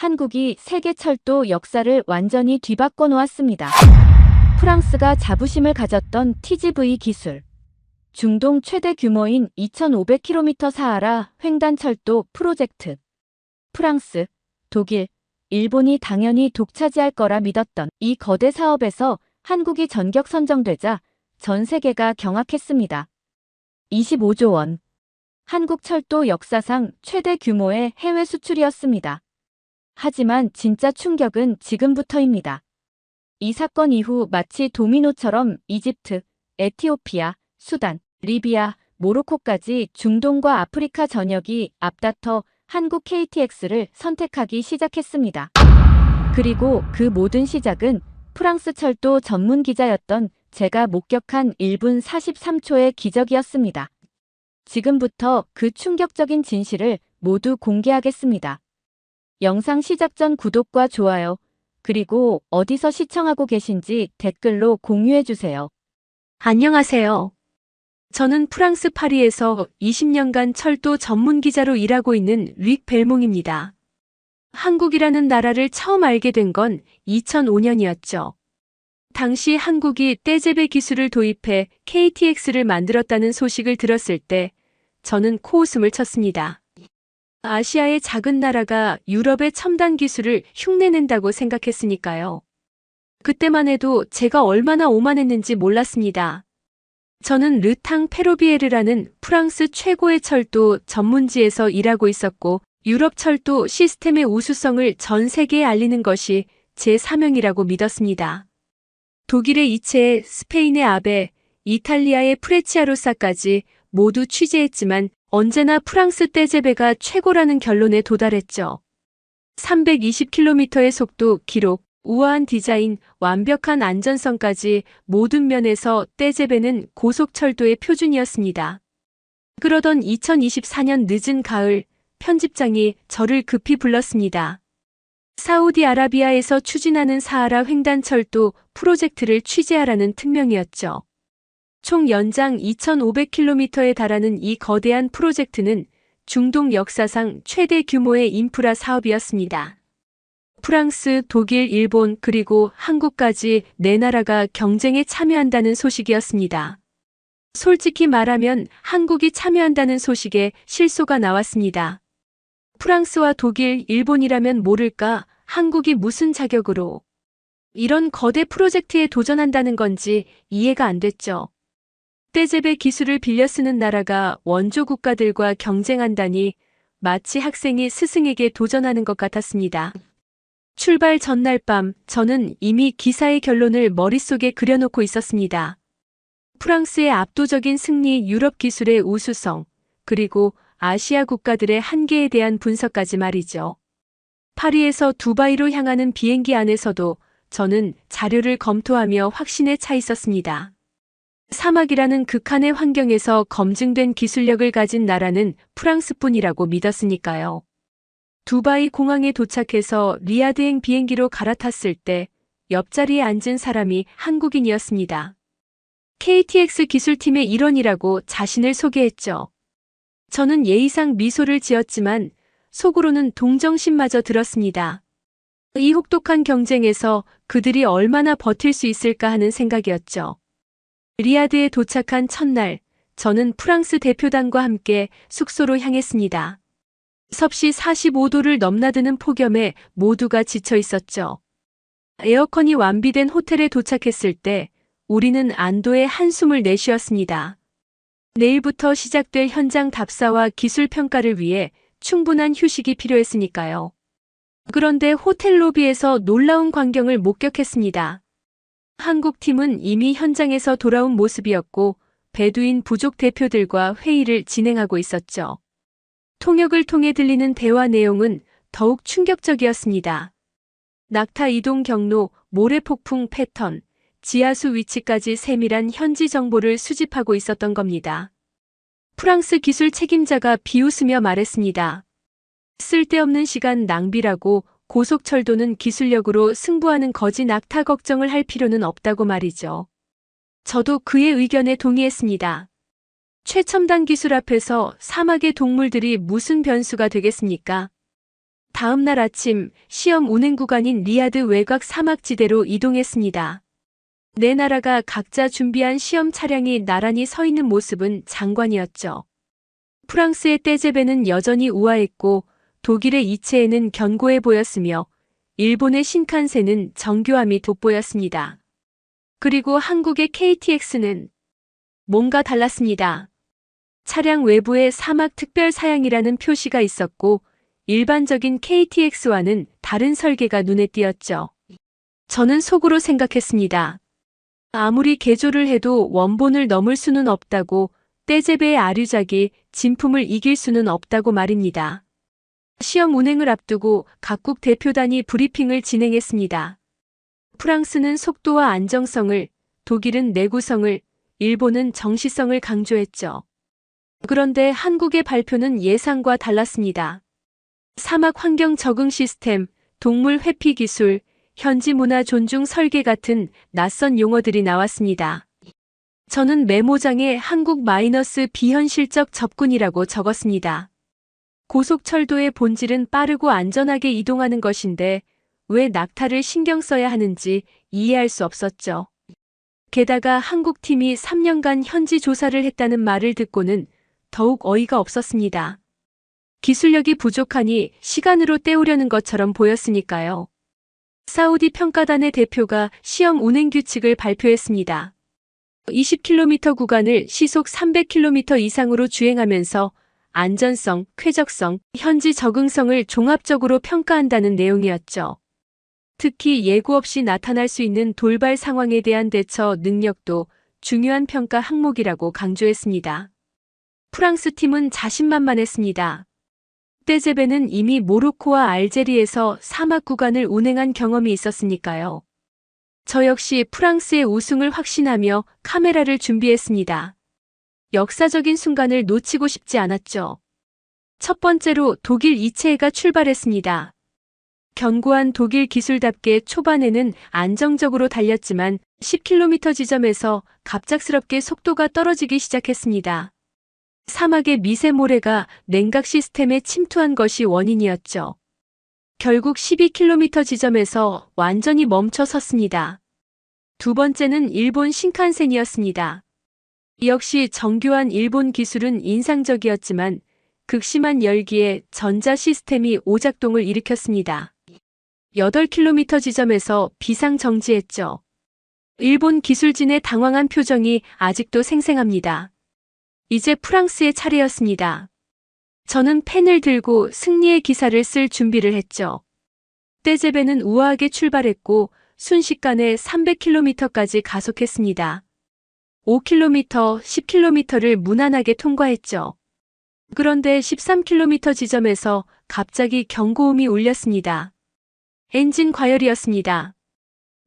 한국이 세계 철도 역사를 완전히 뒤바꿔 놓았습니다. 프랑스가 자부심을 가졌던 TGV 기술. 중동 최대 규모인 2,500km 사하라 횡단철도 프로젝트. 프랑스, 독일, 일본이 당연히 독차지할 거라 믿었던 이 거대 사업에서 한국이 전격 선정되자 전 세계가 경악했습니다. 25조 원. 한국 철도 역사상 최대 규모의 해외 수출이었습니다. 하지만 진짜 충격은 지금부터입니다. 이 사건 이후 마치 도미노처럼 이집트, 에티오피아, 수단, 리비아, 모로코까지 중동과 아프리카 전역이 앞다퉈 한국 KTX를 선택하기 시작했습니다. 그리고 그 모든 시작은 프랑스 철도 전문 기자였던 제가 목격한 1분 43초의 기적이었습니다. 지금부터 그 충격적인 진실을 모두 공개하겠습니다. 영상 시작 전 구독과 좋아요, 그리고 어디서 시청하고 계신지 댓글로 공유해주세요. 안녕하세요. 저는 프랑스 파리에서 20년간 철도 전문 기자로 일하고 있는 릭 벨몽입니다. 한국이라는 나라를 처음 알게 된 건 2005년이었죠. 당시 한국이 떼제베 기술을 도입해 KTX를 만들었다는 소식을 들었을 때 저는 코웃음을 쳤습니다. 아시아의 작은 나라가 유럽의 첨단 기술을 흉내낸다고 생각했으니까요. 그때만 해도 제가 얼마나 오만했는지 몰랐습니다. 저는 르탕 페로비에르라는 프랑스 최고의 철도 전문지에서 일하고 있었고 유럽 철도 시스템의 우수성을 전 세계에 알리는 것이 제 사명이라고 믿었습니다. 독일의 이체, 스페인의 아베, 이탈리아의 프레치아로사까지 모두 취재했지만 언제나 프랑스 떼제베가 최고라는 결론에 도달했죠. 320km의 속도 기록, 우아한 디자인, 완벽한 안전성까지 모든 면에서 떼제베는 고속철도의 표준이었습니다. 그러던 2024년 늦은 가을, 편집장이 저를 급히 불렀습니다. 사우디아라비아에서 추진하는 사하라 횡단철도 프로젝트를 취재하라는 특명이었죠. 총 연장 2,500km에 달하는 이 거대한 프로젝트는 중동 역사상 최대 규모의 인프라 사업이었습니다. 프랑스, 독일, 일본, 그리고 한국까지 네 나라가 경쟁에 참여한다는 소식이었습니다. 솔직히 말하면 한국이 참여한다는 소식에 실소가 나왔습니다. 프랑스와 독일, 일본이라면 모를까 한국이 무슨 자격으로 이런 거대 프로젝트에 도전한다는 건지 이해가 안 됐죠. 떼제베 기술을 빌려 쓰는 나라가 원조 국가들과 경쟁한다니 마치 학생이 스승에게 도전하는 것 같았습니다. 출발 전날 밤 저는 이미 기사의 결론을 머릿속에 그려놓고 있었습니다. 프랑스의 압도적인 승리, 유럽 기술의 우수성, 그리고 아시아 국가들의 한계에 대한 분석까지 말이죠. 파리에서 두바이로 향하는 비행기 안에서도 저는 자료를 검토하며 확신에 차 있었습니다. 사막이라는 극한의 환경에서 검증된 기술력을 가진 나라는 프랑스뿐이라고 믿었으니까요. 두바이 공항에 도착해서 리야드행 비행기로 갈아탔을 때 옆자리에 앉은 사람이 한국인이었습니다. KTX 기술팀의 일원이라고 자신을 소개했죠. 저는 예의상 미소를 지었지만 속으로는 동정심마저 들었습니다. 이 혹독한 경쟁에서 그들이 얼마나 버틸 수 있을까 하는 생각이었죠. 리야드에 도착한 첫날, 저는 프랑스 대표단과 함께 숙소로 향했습니다. 섭씨 45도를 넘나드는 폭염에 모두가 지쳐 있었죠. 에어컨이 완비된 호텔에 도착했을 때 우리는 안도의 한숨을 내쉬었습니다. 내일부터 시작될 현장 답사와 기술 평가를 위해 충분한 휴식이 필요했으니까요. 그런데 호텔 로비에서 놀라운 광경을 목격했습니다. 한국 팀은 이미 현장에서 돌아온 모습이었고 베두인 부족 대표들과 회의를 진행하고 있었죠. 통역을 통해 들리는 대화 내용은 더욱 충격적이었습니다. 낙타 이동 경로, 모래폭풍 패턴, 지하수 위치까지 세밀한 현지 정보를 수집하고 있었던 겁니다. 프랑스 기술 책임자가 비웃으며 말했습니다. 쓸데없는 시간 낭비라고 고속철도는 기술력으로 승부하는 거지 낙타 걱정을 할 필요는 없다고 말이죠. 저도 그의 의견에 동의했습니다. 최첨단 기술 앞에서 사막의 동물들이 무슨 변수가 되겠습니까? 다음 날 아침 시험 운행 구간인 리야드 외곽 사막지대로 이동했습니다. 네 나라가 각자 준비한 시험 차량이 나란히 서 있는 모습은 장관이었죠. 프랑스의 떼제베는 여전히 우아했고 독일의 이체에는 견고해 보였으며 일본의 신칸센은 정교함이 돋보였습니다. 그리고 한국의 KTX는 뭔가 달랐습니다. 차량 외부에 사막 특별 사양이라는 표시가 있었고 일반적인 KTX와는 다른 설계가 눈에 띄었죠. 저는 속으로 생각했습니다. 아무리 개조를 해도 원본을 넘을 수는 없다고, 떼제베의 아류작이 진품을 이길 수는 없다고 말입니다. 시험 운행을 앞두고 각국 대표단이 브리핑을 진행했습니다. 프랑스는 속도와 안정성을, 독일은 내구성을, 일본은 정시성을 강조했죠. 그런데 한국의 발표는 예상과 달랐습니다. 사막 환경 적응 시스템, 동물 회피 기술, 현지 문화 존중 설계 같은 낯선 용어들이 나왔습니다. 저는 메모장에 한국 마이너스 비현실적 접근이라고 적었습니다. 고속철도의 본질은 빠르고 안전하게 이동하는 것인데 왜 낙타를 신경 써야 하는지 이해할 수 없었죠. 게다가 한국팀이 3년간 현지 조사를 했다는 말을 듣고는 더욱 어이가 없었습니다. 기술력이 부족하니 시간으로 때우려는 것처럼 보였으니까요. 사우디 평가단의 대표가 시험 운행 규칙을 발표했습니다. 20km 구간을 시속 300km 이상으로 주행하면서 안전성, 쾌적성, 현지 적응성을 종합적으로 평가한다는 내용이었죠. 특히 예고 없이 나타날 수 있는 돌발 상황에 대한 대처 능력도 중요한 평가 항목이라고 강조했습니다. 프랑스 팀은 자신만만했습니다. 떼제베는 이미 모로코와 알제리에서 사막 구간을 운행한 경험이 있었으니까요. 저 역시 프랑스의 우승을 확신하며 카메라를 준비했습니다. 역사적인 순간을 놓치고 싶지 않았죠. 첫 번째로 독일 이체해가 출발했습니다. 견고한 독일 기술답게 초반에는 안정적으로 달렸지만 10km 지점에서 갑작스럽게 속도가 떨어지기 시작했습니다. 사막의 미세모래가 냉각 시스템에 침투한 것이 원인이었죠. 결국 12km 지점에서 완전히 멈춰 섰습니다. 두 번째는 일본 신칸센이었습니다. 역시 정교한 일본 기술은 인상적이었지만 극심한 열기에 전자 시스템이 오작동을 일으켰습니다. 8km 지점에서 비상 정지했죠. 일본 기술진의 당황한 표정이 아직도 생생합니다. 이제 프랑스의 차례였습니다. 저는 펜을 들고 승리의 기사를 쓸 준비를 했죠. 떼제베는 우아하게 출발했고 순식간에 300km까지 가속했습니다. 5km, 10km를 무난하게 통과했죠. 그런데 13km 지점에서 갑자기 경고음이 울렸습니다. 엔진 과열이었습니다.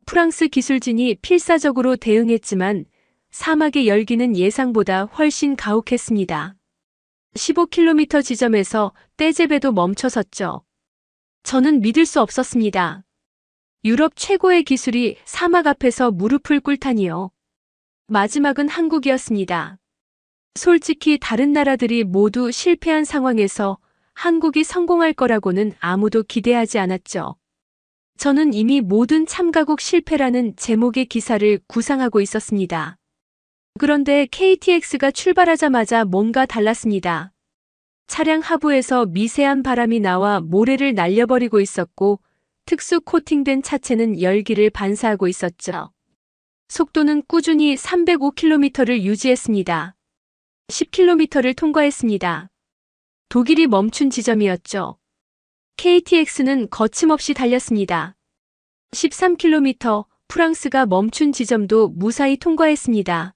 프랑스 기술진이 필사적으로 대응했지만 사막의 열기는 예상보다 훨씬 가혹했습니다. 15km 지점에서 떼제베도 멈춰섰죠. 저는 믿을 수 없었습니다. 유럽 최고의 기술이 사막 앞에서 무릎을 꿇다니요. 마지막은 한국이었습니다. 솔직히 다른 나라들이 모두 실패한 상황에서 한국이 성공할 거라고는 아무도 기대하지 않았죠. 저는 이미 모든 참가국 실패라는 제목의 기사를 구상하고 있었습니다. 그런데 KTX가 출발하자마자 뭔가 달랐습니다. 차량 하부에서 미세한 바람이 나와 모래를 날려버리고 있었고 특수 코팅된 차체는 열기를 반사하고 있었죠. 속도는 꾸준히 305km를 유지했습니다. 10km를 통과했습니다. 독일이 멈춘 지점이었죠. KTX는 거침없이 달렸습니다. 13km, 프랑스가 멈춘 지점도 무사히 통과했습니다.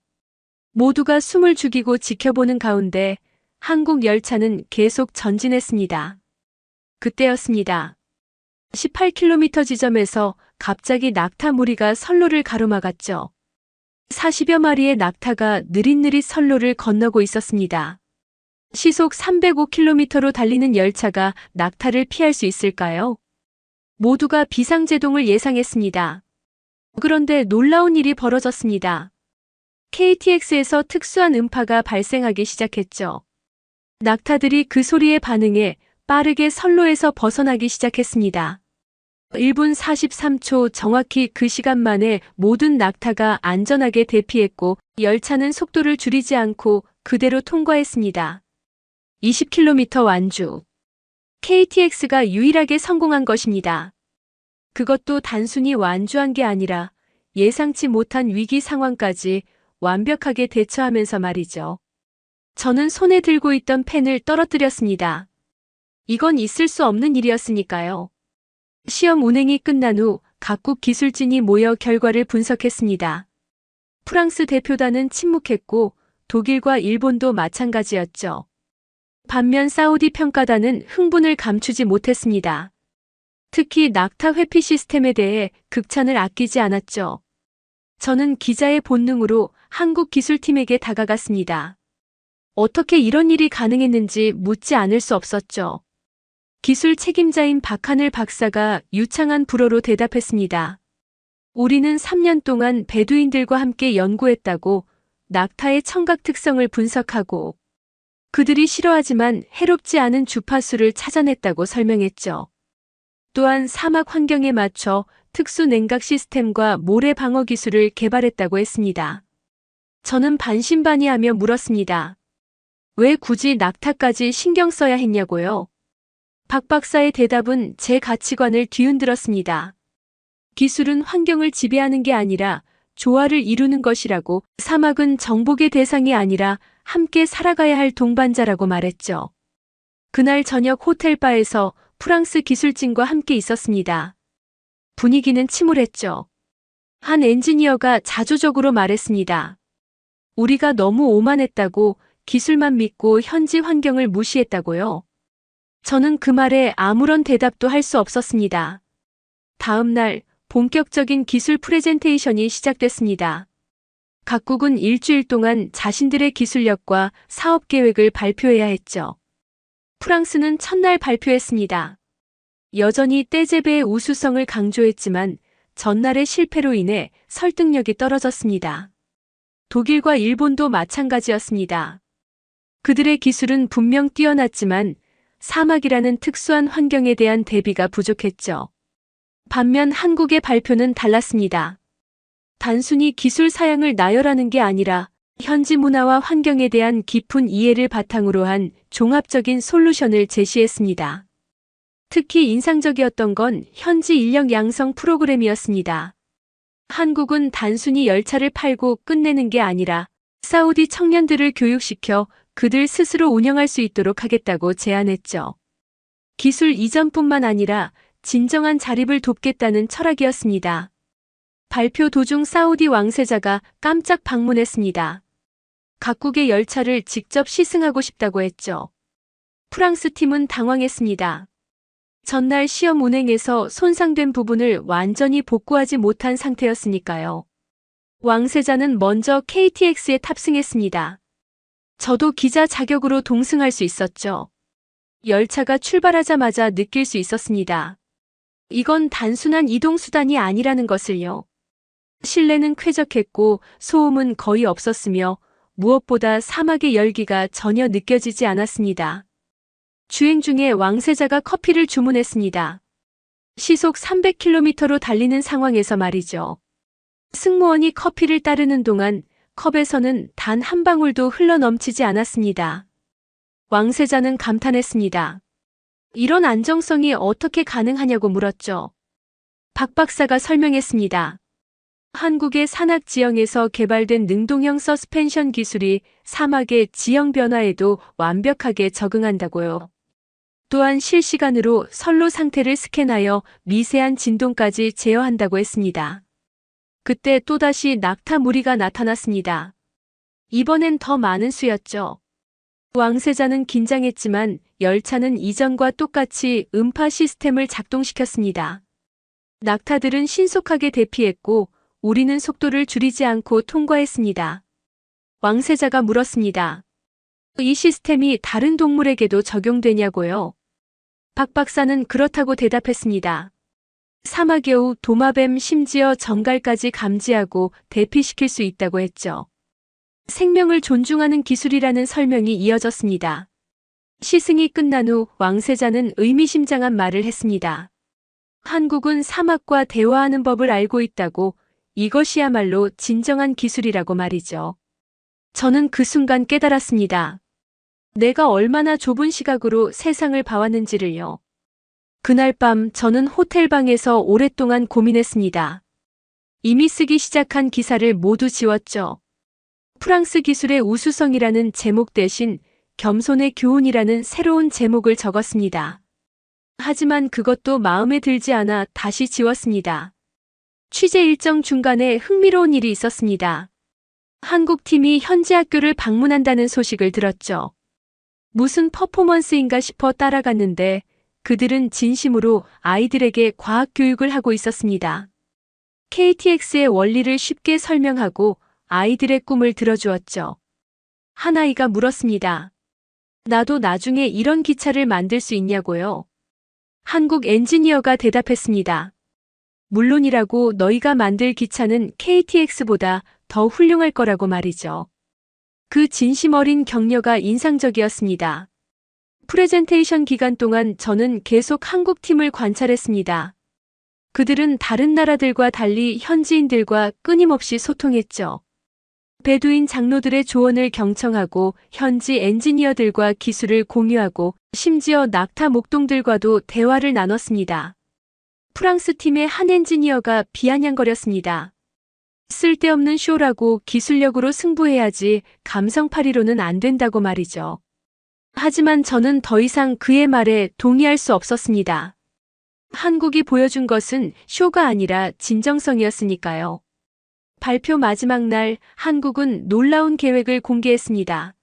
모두가 숨을 죽이고 지켜보는 가운데 한국 열차는 계속 전진했습니다. 그때였습니다. 18km 지점에서 갑자기 낙타 무리가 선로를 가로막았죠. 40여 마리의 낙타가 느릿느릿 선로를 건너고 있었습니다. 시속 305km로 달리는 열차가 낙타를 피할 수 있을까요? 모두가 비상제동을 예상했습니다. 그런데 놀라운 일이 벌어졌습니다. KTX에서 특수한 음파가 발생하기 시작했죠. 낙타들이 그 소리에 반응해 빠르게 선로에서 벗어나기 시작했습니다. 1분 43초 정확히 그 시간 만에 모든 낙타가 안전하게 대피했고 열차는 속도를 줄이지 않고 그대로 통과했습니다. 20km 완주. KTX가 유일하게 성공한 것입니다. 그것도 단순히 완주한 게 아니라 예상치 못한 위기 상황까지 완벽하게 대처하면서 말이죠. 저는 손에 들고 있던 펜을 떨어뜨렸습니다. 이건 있을 수 없는 일이었으니까요. 시험 운행이 끝난 후 각국 기술진이 모여 결과를 분석했습니다. 프랑스 대표단은 침묵했고 독일과 일본도 마찬가지였죠. 반면 사우디 평가단은 흥분을 감추지 못했습니다. 특히 낙타 회피 시스템에 대해 극찬을 아끼지 않았죠. 저는 기자의 본능으로 한국 기술팀에게 다가갔습니다. 어떻게 이런 일이 가능했는지 묻지 않을 수 없었죠. 기술 책임자인 박하늘 박사가 유창한 불어로 대답했습니다. 우리는 3년 동안 베두인들과 함께 연구했다고 낙타의 청각 특성을 분석하고 그들이 싫어하지만 해롭지 않은 주파수를 찾아냈다고 설명했죠. 또한 사막 환경에 맞춰 특수 냉각 시스템과 모래 방어 기술을 개발했다고 했습니다. 저는 반신반의하며 물었습니다. 왜 굳이 낙타까지 신경 써야 했냐고요? 박 박사의 대답은 제 가치관을 뒤흔들었습니다. 기술은 환경을 지배하는 게 아니라 조화를 이루는 것이라고, 사막은 정복의 대상이 아니라 함께 살아가야 할 동반자라고 말했죠. 그날 저녁 호텔 바에서 프랑스 기술진과 함께 있었습니다. 분위기는 침울했죠. 한 엔지니어가 자조적으로 말했습니다. 우리가 너무 오만했다고, 기술만 믿고 현지 환경을 무시했다고요. 저는 그 말에 아무런 대답도 할 수 없었습니다. 다음 날 본격적인 기술 프레젠테이션이 시작됐습니다. 각국은 일주일 동안 자신들의 기술력과 사업 계획을 발표해야 했죠. 프랑스는 첫날 발표했습니다. 여전히 떼제베의 우수성을 강조했지만 전날의 실패로 인해 설득력이 떨어졌습니다. 독일과 일본도 마찬가지였습니다. 그들의 기술은 분명 뛰어났지만 사막이라는 특수한 환경에 대한 대비가 부족했죠. 반면 한국의 발표는 달랐습니다. 단순히 기술 사양을 나열하는 게 아니라 현지 문화와 환경에 대한 깊은 이해를 바탕으로 한 종합적인 솔루션을 제시했습니다. 특히 인상적이었던 건 현지 인력 양성 프로그램이었습니다. 한국은 단순히 열차를 팔고 끝내는 게 아니라 사우디 청년들을 교육시켜 그들 스스로 운영할 수 있도록 하겠다고 제안했죠. 기술 이전뿐만 아니라 진정한 자립을 돕겠다는 철학이었습니다. 발표 도중 사우디 왕세자가 깜짝 방문했습니다. 각국의 열차를 직접 시승하고 싶다고 했죠. 프랑스 팀은 당황했습니다. 전날 시험 운행에서 손상된 부분을 완전히 복구하지 못한 상태였으니까요. 왕세자는 먼저 KTX에 탑승했습니다. 저도 기자 자격으로 동승할 수 있었죠. 열차가 출발하자마자 느낄 수 있었습니다. 이건 단순한 이동수단이 아니라는 것을요. 실내는 쾌적했고 소음은 거의 없었으며 무엇보다 사막의 열기가 전혀 느껴지지 않았습니다. 주행 중에 왕세자가 커피를 주문했습니다. 시속 300km로 달리는 상황에서 말이죠. 승무원이 커피를 따르는 동안 컵에서는 단 한 방울도 흘러넘치지 않았습니다. 왕세자는 감탄했습니다. 이런 안정성이 어떻게 가능하냐고 물었죠. 박 박사가 설명했습니다. 한국의 산악 지형에서 개발된 능동형 서스펜션 기술이 사막의 지형 변화에도 완벽하게 적응한다고요. 또한 실시간으로 선로 상태를 스캔하여 미세한 진동까지 제어한다고 했습니다. 그때 또다시 낙타 무리가 나타났습니다. 이번엔 더 많은 수였죠. 왕세자는 긴장했지만 열차는 이전과 똑같이 음파 시스템을 작동시켰습니다. 낙타들은 신속하게 대피했고 우리는 속도를 줄이지 않고 통과했습니다. 왕세자가 물었습니다. 이 시스템이 다른 동물에게도 적용되냐고요? 박 박사는 그렇다고 대답했습니다. 사막여우, 도마뱀, 심지어 정갈까지 감지하고 대피시킬 수 있다고 했죠. 생명을 존중하는 기술이라는 설명이 이어졌습니다. 시승이 끝난 후 왕세자는 의미심장한 말을 했습니다. 한국은 사막과 대화하는 법을 알고 있다고, 이것이야말로 진정한 기술이라고 말이죠. 저는 그 순간 깨달았습니다. 내가 얼마나 좁은 시각으로 세상을 봐왔는지를요. 그날 밤 저는 호텔방에서 오랫동안 고민했습니다. 이미 쓰기 시작한 기사를 모두 지웠죠. 프랑스 기술의 우수성이라는 제목 대신 겸손의 교훈이라는 새로운 제목을 적었습니다. 하지만 그것도 마음에 들지 않아 다시 지웠습니다. 취재 일정 중간에 흥미로운 일이 있었습니다. 한국 팀이 현지 학교를 방문한다는 소식을 들었죠. 무슨 퍼포먼스인가 싶어 따라갔는데 그들은 진심으로 아이들에게 과학 교육을 하고 있었습니다. KTX의 원리를 쉽게 설명하고 아이들의 꿈을 들어주었죠. 한 아이가 물었습니다. 나도 나중에 이런 기차를 만들 수 있냐고요? 한국 엔지니어가 대답했습니다. 물론이라고 너희가 만들 기차는 KTX보다 더 훌륭할 거라고 말이죠. 그 진심 어린 격려가 인상적이었습니다. 프레젠테이션 기간 동안 저는 계속 한국 팀을 관찰했습니다. 그들은 다른 나라들과 달리 현지인들과 끊임없이 소통했죠. 베두인 장로들의 조언을 경청하고 현지 엔지니어들과 기술을 공유하고 심지어 낙타 목동들과도 대화를 나눴습니다. 프랑스 팀의 한 엔지니어가 비아냥거렸습니다. 쓸데없는 쇼라고 기술력으로 승부해야지 감성팔이로는 안 된다고 말이죠. 하지만 저는 더 이상 그의 말에 동의할 수 없었습니다. 한국이 보여준 것은 쇼가 아니라 진정성이었으니까요. 발표 마지막 날 한국은 놀라운 계획을 공개했습니다.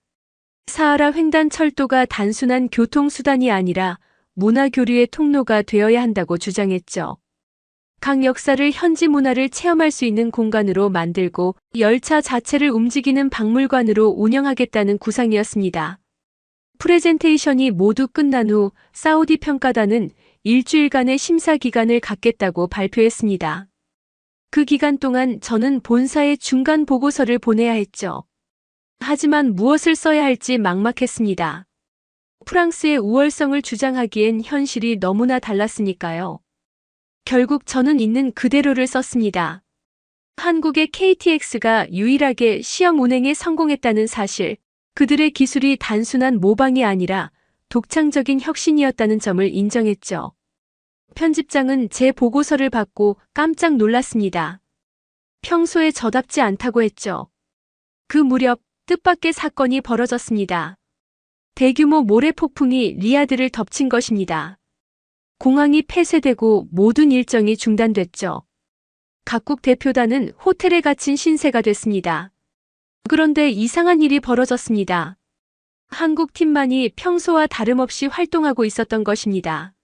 사하라 횡단 철도가 단순한 교통수단이 아니라 문화교류의 통로가 되어야 한다고 주장했죠. 각 역사를 현지 문화를 체험할 수 있는 공간으로 만들고 열차 자체를 움직이는 박물관으로 운영하겠다는 구상이었습니다. 프레젠테이션이 모두 끝난 후 사우디 평가단은 일주일간의 심사 기간을 갖겠다고 발표했습니다. 그 기간 동안 저는 본사에 중간 보고서를 보내야 했죠. 하지만 무엇을 써야 할지 막막했습니다. 프랑스의 우월성을 주장하기엔 현실이 너무나 달랐으니까요. 결국 저는 있는 그대로를 썼습니다. 한국의 KTX가 유일하게 시험 운행에 성공했다는 사실, 그들의 기술이 단순한 모방이 아니라 독창적인 혁신이었다는 점을 인정했죠. 편집장은 제 보고서를 받고 깜짝 놀랐습니다. 평소에 저답지 않다고 했죠. 그 무렵 뜻밖의 사건이 벌어졌습니다. 대규모 모래 폭풍이 리야드를 덮친 것입니다. 공항이 폐쇄되고 모든 일정이 중단됐죠. 각국 대표단은 호텔에 갇힌 신세가 됐습니다. 그런데 이상한 일이 벌어졌습니다. 한국 팀만이 평소와 다름없이 활동하고 있었던 것입니다.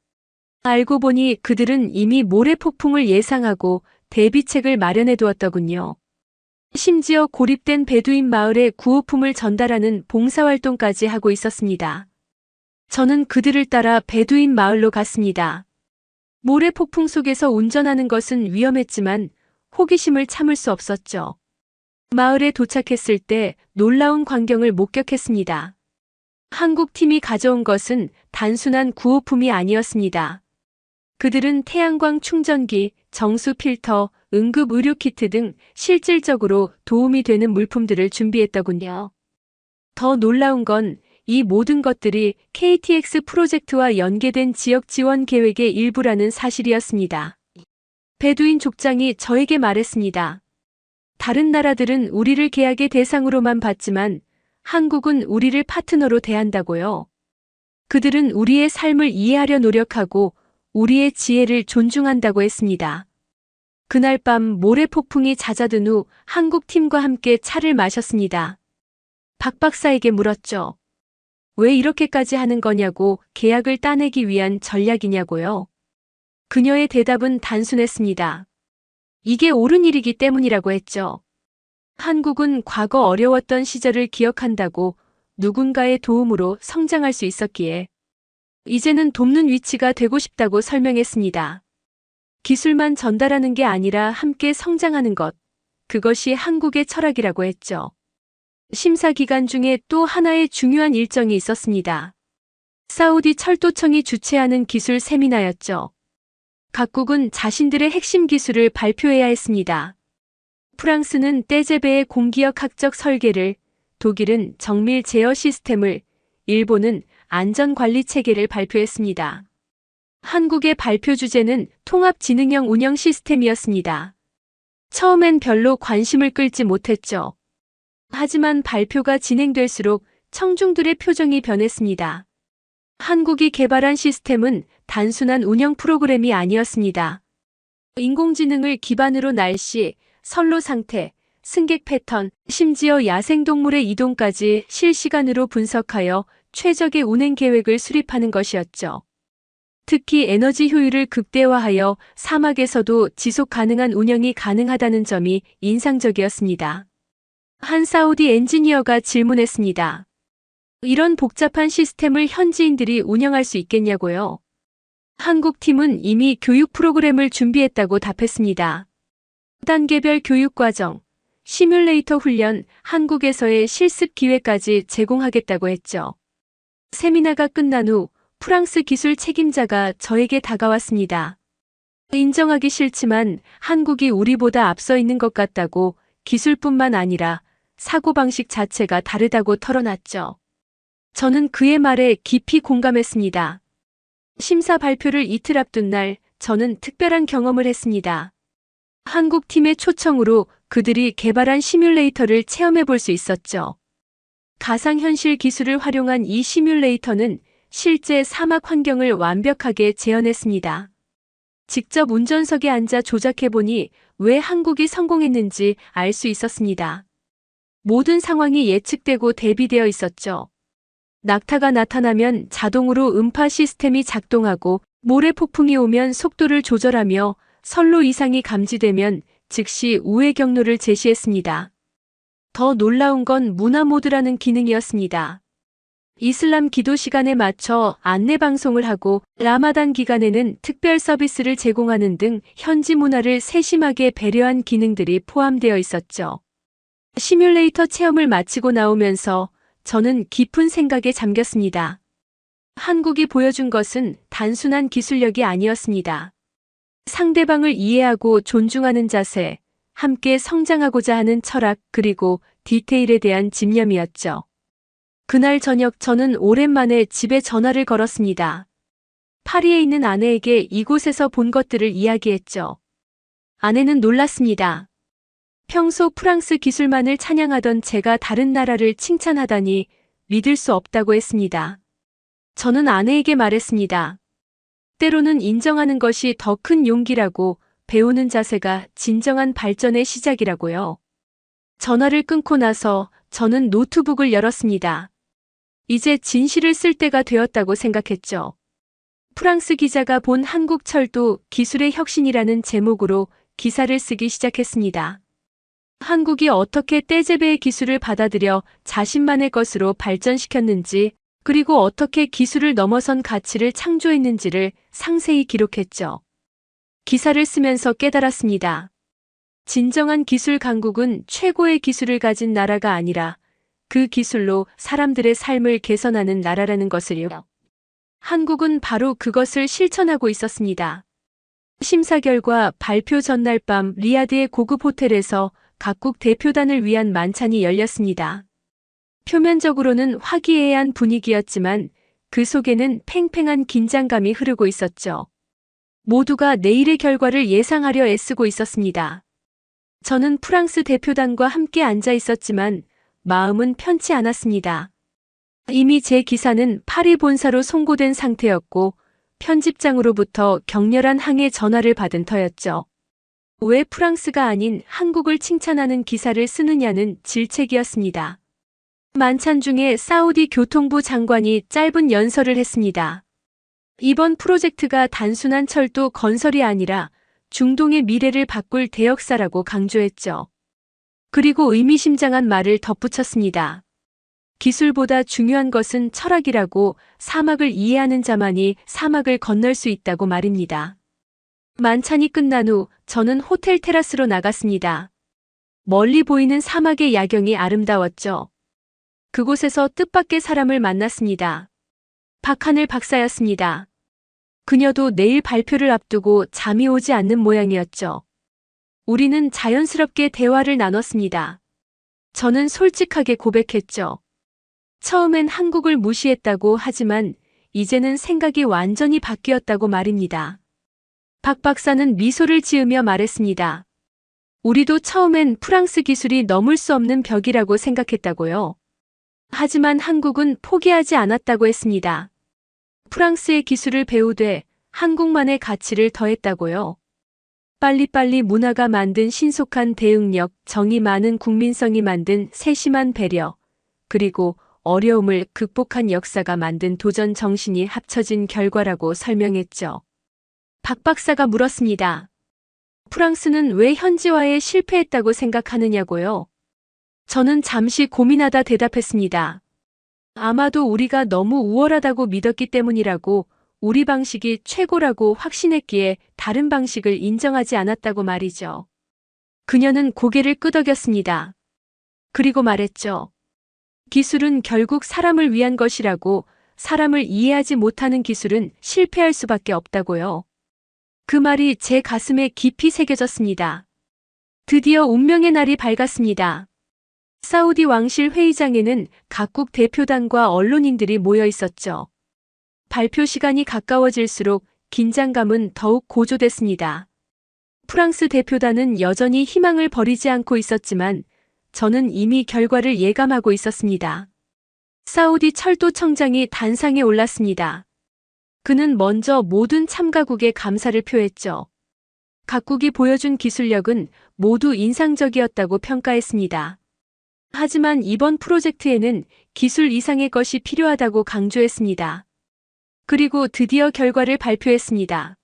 알고 보니 그들은 이미 모래 폭풍을 예상하고 대비책을 마련해 두었더군요. 심지어 고립된 베두인 마을에 구호품을 전달하는 봉사활동까지 하고 있었습니다. 저는 그들을 따라 베두인 마을로 갔습니다. 모래 폭풍 속에서 운전하는 것은 위험했지만 호기심을 참을 수 없었죠. 마을에 도착했을 때 놀라운 광경을 목격했습니다. 한국 팀이 가져온 것은 단순한 구호품이 아니었습니다. 그들은 태양광 충전기, 정수 필터, 응급 의료 키트 등 실질적으로 도움이 되는 물품들을 준비했더군요. 더 놀라운 건 이 모든 것들이 KTX 프로젝트와 연계된 지역 지원 계획의 일부라는 사실이었습니다. 베두인 족장이 저에게 말했습니다. 다른 나라들은 우리를 계약의 대상으로만 봤지만 한국은 우리를 파트너로 대한다고요. 그들은 우리의 삶을 이해하려 노력하고 우리의 지혜를 존중한다고 했습니다. 그날 밤 모래 폭풍이 잦아든 후 한국 팀과 함께 차를 마셨습니다. 박 박사에게 물었죠. 왜 이렇게까지 하는 거냐고, 계약을 따내기 위한 전략이냐고요. 그녀의 대답은 단순했습니다. 이게 옳은 일이기 때문이라고 했죠. 한국은 과거 어려웠던 시절을 기억한다고, 누군가의 도움으로 성장할 수 있었기에 이제는 돕는 위치가 되고 싶다고 설명했습니다. 기술만 전달하는 게 아니라 함께 성장하는 것, 그것이 한국의 철학이라고 했죠. 심사 기간 중에 또 하나의 중요한 일정이 있었습니다. 사우디 철도청이 주최하는 기술 세미나였죠. 각국은 자신들의 핵심 기술을 발표해야 했습니다. 프랑스는 떼제베의 공기역학적 설계를, 독일은 정밀 제어 시스템을, 일본은 안전관리 체계를 발표했습니다. 한국의 발표 주제는 통합지능형 운영 시스템이었습니다. 처음엔 별로 관심을 끌지 못했죠. 하지만 발표가 진행될수록 청중들의 표정이 변했습니다. 한국이 개발한 시스템은 단순한 운영 프로그램이 아니었습니다. 인공지능을 기반으로 날씨, 선로 상태, 승객 패턴, 심지어 야생동물의 이동까지 실시간으로 분석하여 최적의 운행 계획을 수립하는 것이었죠. 특히 에너지 효율을 극대화하여 사막에서도 지속 가능한 운영이 가능하다는 점이 인상적이었습니다. 한 사우디 엔지니어가 질문했습니다. 이런 복잡한 시스템을 현지인들이 운영할 수 있겠냐고요? 한국 팀은 이미 교육 프로그램을 준비했다고 답했습니다. 단계별 교육 과정, 시뮬레이터 훈련, 한국에서의 실습 기회까지 제공하겠다고 했죠. 세미나가 끝난 후 프랑스 기술 책임자가 저에게 다가왔습니다. 인정하기 싫지만 한국이 우리보다 앞서 있는 것 같다고, 기술뿐만 아니라 사고방식 자체가 다르다고 털어놨죠. 저는 그의 말에 깊이 공감했습니다. 심사 발표를 이틀 앞둔 날, 저는 특별한 경험을 했습니다. 한국 팀의 초청으로 그들이 개발한 시뮬레이터를 체험해 볼 수 있었죠. 가상현실 기술을 활용한 이 시뮬레이터는 실제 사막 환경을 완벽하게 재현했습니다. 직접 운전석에 앉아 조작해보니 왜 한국이 성공했는지 알 수 있었습니다. 모든 상황이 예측되고 대비되어 있었죠. 낙타가 나타나면 자동으로 음파 시스템이 작동하고, 모래 폭풍이 오면 속도를 조절하며 선로 이상이 감지되면 즉시 우회 경로를 제시했습니다. 더 놀라운 건 문화 모드라는 기능이었습니다. 이슬람 기도 시간에 맞춰 안내 방송을 하고, 라마단 기간에는 특별 서비스를 제공하는 등 현지 문화를 세심하게 배려한 기능들이 포함되어 있었죠. 시뮬레이터 체험을 마치고 나오면서 저는 깊은 생각에 잠겼습니다. 한국이 보여준 것은 단순한 기술력이 아니었습니다. 상대방을 이해하고 존중하는 자세, 함께 성장하고자 하는 철학, 그리고 디테일에 대한 집념이었죠. 그날 저녁 저는 오랜만에 집에 전화를 걸었습니다. 파리에 있는 아내에게 이곳에서 본 것들을 이야기했죠. 아내는 놀랐습니다. 평소 프랑스 기술만을 찬양하던 제가 다른 나라를 칭찬하다니 믿을 수 없다고 했습니다. 저는 아내에게 말했습니다. 때로는 인정하는 것이 더 큰 용기라고, 배우는 자세가 진정한 발전의 시작이라고요. 전화를 끊고 나서 저는 노트북을 열었습니다. 이제 진실을 쓸 때가 되었다고 생각했죠. 프랑스 기자가 본 한국 철도 기술의 혁신이라는 제목으로 기사를 쓰기 시작했습니다. 한국이 어떻게 떼제베의 기술을 받아들여 자신만의 것으로 발전시켰는지, 그리고 어떻게 기술을 넘어선 가치를 창조했는지를 상세히 기록했죠. 기사를 쓰면서 깨달았습니다. 진정한 기술 강국은 최고의 기술을 가진 나라가 아니라 그 기술로 사람들의 삶을 개선하는 나라라는 것을요. 한국은 바로 그것을 실천하고 있었습니다. 심사 결과 발표 전날 밤 리야드의 고급 호텔에서 각국 대표단을 위한 만찬이 열렸습니다. 표면적으로는 화기애애한 분위기였지만 그 속에는 팽팽한 긴장감이 흐르고 있었죠. 모두가 내일의 결과를 예상하려 애쓰고 있었습니다. 저는 프랑스 대표단과 함께 앉아 있었지만 마음은 편치 않았습니다. 이미 제 기사는 파리 본사로 송고된 상태였고, 편집장으로부터 격렬한 항해 전화를 받은 터였죠. 왜 프랑스가 아닌 한국을 칭찬하는 기사를 쓰느냐는 질책이었습니다. 만찬 중에 사우디 교통부 장관이 짧은 연설을 했습니다. 이번 프로젝트가 단순한 철도 건설이 아니라 중동의 미래를 바꿀 대역사라고 강조했죠. 그리고 의미심장한 말을 덧붙였습니다. 기술보다 중요한 것은 철학이라고, 사막을 이해하는 자만이 사막을 건널 수 있다고 말입니다. 만찬이 끝난 후 저는 호텔 테라스로 나갔습니다. 멀리 보이는 사막의 야경이 아름다웠죠. 그곳에서 뜻밖의 사람을 만났습니다. 박하늘 박사였습니다. 그녀도 내일 발표를 앞두고 잠이 오지 않는 모양이었죠. 우리는 자연스럽게 대화를 나눴습니다. 저는 솔직하게 고백했죠. 처음엔 한국을 무시했다고 하지만 이제는 생각이 완전히 바뀌었다고 말입니다. 박 박사는 미소를 지으며 말했습니다. 우리도 처음엔 프랑스 기술이 넘을 수 없는 벽이라고 생각했다고요. 하지만 한국은 포기하지 않았다고 했습니다. 프랑스의 기술을 배우되 한국만의 가치를 더했다고요. 빨리빨리 문화가 만든 신속한 대응력, 정이 많은 국민성이 만든 세심한 배려, 그리고 어려움을 극복한 역사가 만든 도전 정신이 합쳐진 결과라고 설명했죠. 박 박사가 물었습니다. 프랑스는 왜 현지화에 실패했다고 생각하느냐고요? 저는 잠시 고민하다 대답했습니다. 아마도 우리가 너무 우월하다고 믿었기 때문이라고, 우리 방식이 최고라고 확신했기에 다른 방식을 인정하지 않았다고 말이죠. 그녀는 고개를 끄덕였습니다. 그리고 말했죠. 기술은 결국 사람을 위한 것이라고, 사람을 이해하지 못하는 기술은 실패할 수밖에 없다고요. 그 말이 제 가슴에 깊이 새겨졌습니다. 드디어 운명의 날이 밝았습니다. 사우디 왕실 회의장에는 각국 대표단과 언론인들이 모여 있었죠. 발표 시간이 가까워질수록 긴장감은 더욱 고조됐습니다. 프랑스 대표단은 여전히 희망을 버리지 않고 있었지만 저는 이미 결과를 예감하고 있었습니다. 사우디 철도청장이 단상에 올랐습니다. 그는 먼저 모든 참가국에 감사를 표했죠. 각국이 보여준 기술력은 모두 인상적이었다고 평가했습니다. 하지만 이번 프로젝트에는 기술 이상의 것이 필요하다고 강조했습니다. 그리고 드디어 결과를 발표했습니다.